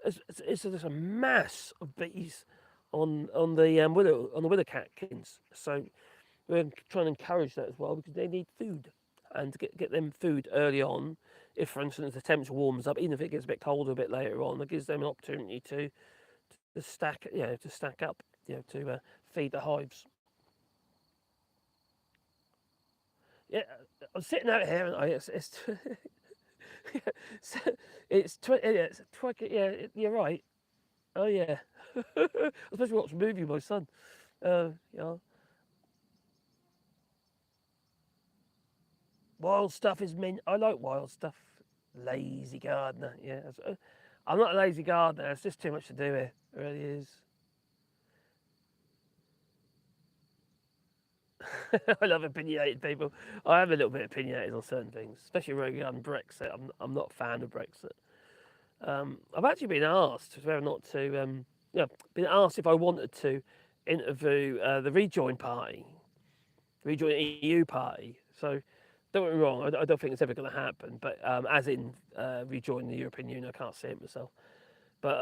there's a mass of bees on the willow catkins. So we're trying to encourage that as well because they need food, and to get them food early on. If, for instance, the temperature warms up, even if it gets a bit colder a bit later on, it gives them an opportunity to stack, to stack up, to feed the hives. Yeah, I'm sitting out here, and it's yeah, you're right. Oh yeah, I was supposed to watch a movie with my son. Yeah, wild stuff is meant. I like wild stuff. Lazy gardener. Yeah, I'm not a lazy gardener. It's just too much to do here. It really is. I love opinionated people. I am a little bit opinionated on certain things, especially regarding Brexit. I'm not a fan of Brexit. I've actually been asked whether or not to, been asked if I wanted to interview the Rejoin Party, the Rejoin EU Party. So don't get me wrong, I don't think it's ever going to happen. But as in rejoin the European Union, I can't see it myself. But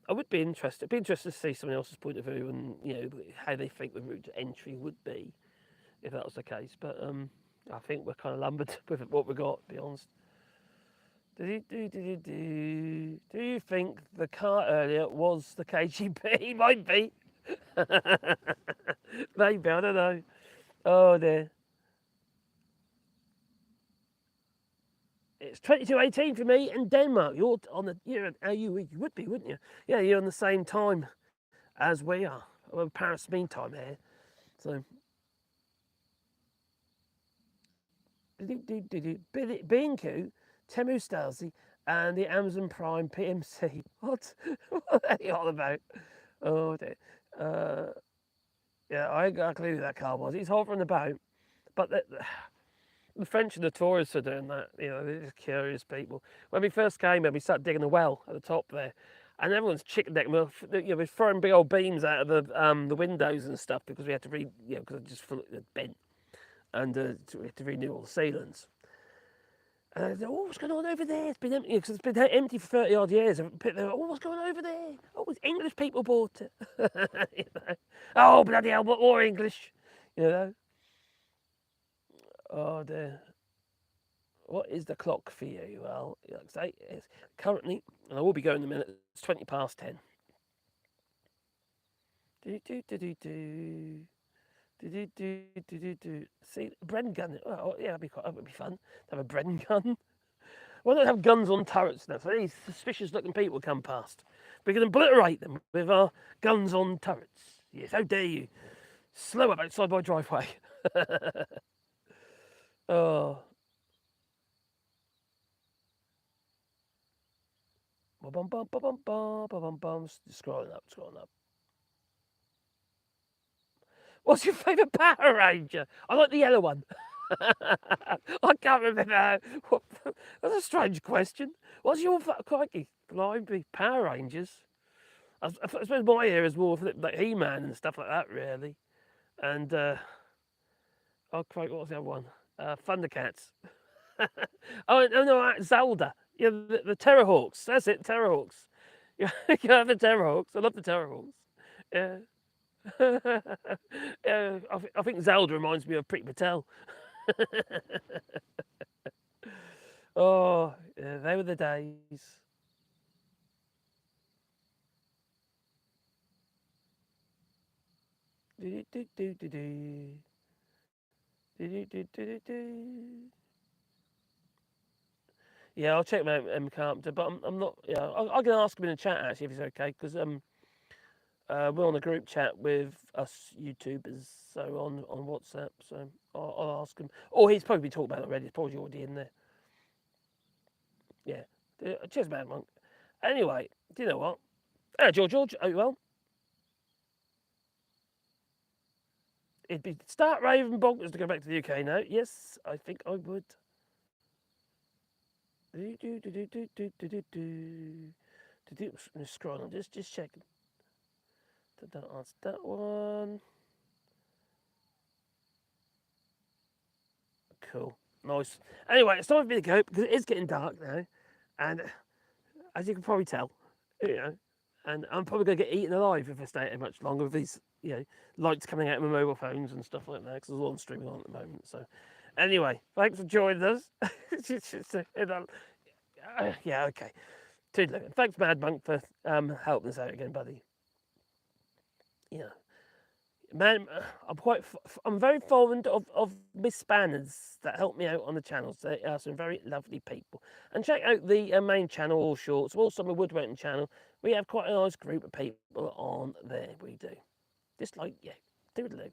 I would be interested. Be interested to see someone else's point of view and how they think the route to entry would be if that was the case. But I think we're kind of lumbered with what we got. To be honest. Do you think the car earlier was the KGB? Might be. Maybe, I don't know. Oh dear. It's 22:18 for me in Denmark. You would be, wouldn't you? Yeah, you're on the same time as we are. Well, Paris Mean Time here. So B&Q, Temu Stasi, and the Amazon Prime PMC. What? What are they all about? Oh dear. Uh, yeah, I got a clue who that car was. He's hovering about, but the French are notorious for doing that. They're just curious people. When we first came here, we started digging a well at the top there, and everyone's chicken neck. We're throwing big old beams out of the windows and stuff because we had to because it just bent, and we had to renew all the sealants. And oh, what's going on over there? It's been empty because it's been empty for 30 odd years. Oh, what's going on over there? Oh, it's English people bought it. Oh, bloody hell, what more English? You know. Oh dear. What is the clock for you? Well, like I say, it's currently, and I will be going in a minute. It's 20 past 10. See, Bren gun. Oh, yeah, that would be fun to have a Bren gun. Why don't have guns on turrets now? So any suspicious-looking people come past, we can obliterate them with our guns on turrets. Yes, how dare you? Slow up outside my driveway. Oh. Scrolling up, scrolling up. What's your favourite Power Ranger? I like the yellow one. I can't remember. That's a strange question. What's your crikey? Blimey, Power Rangers. I suppose my era is more like He-Man and stuff like that, really. And oh, crikey, what was the other one? Thundercats. Oh no, Zelda. Yeah, the Terrorhawks. That's it, Terrorhawks. Yeah, you have the Terrorhawks. I love the Terrorhawks. Yeah. Yeah, I think Zelda reminds me of Priti Patel. Oh, yeah, they were the days. Yeah, I'll check him out, Carpenter, but I'm not. Yeah, I'm going to ask him in the chat actually if he's okay, because we're on a group chat with us YouTubers, so on WhatsApp. So I'll ask him. Or he's probably talked about it already. He's probably already in there. Yeah. Cheers, man, Monk. Anyway, do you know what? George, are you well? it'd be start raving bonkers to go back to the UK now. Yes, I think I would. Scroll on, just checking. Don't answer that one. Cool, nice. Anyway, it's time for me to go because it is getting dark now, and as you can probably tell, you know, and I'm probably going to get eaten alive if I stay here much longer with these, lights coming out of my mobile phones and stuff like that because there's one streaming on at the moment. So, anyway, thanks for joining us. Yeah, okay. Toodaloo. Thanks, Mad Monk, for helping us out again, buddy. Yeah. Man, I'm very fond of Miss Spanners that help me out on the channels. They are some very lovely people. And check out the main channel, AllShorts, also my woodworking channel. We have quite a nice group of people on there. We do. Just like, yeah, toodaloo.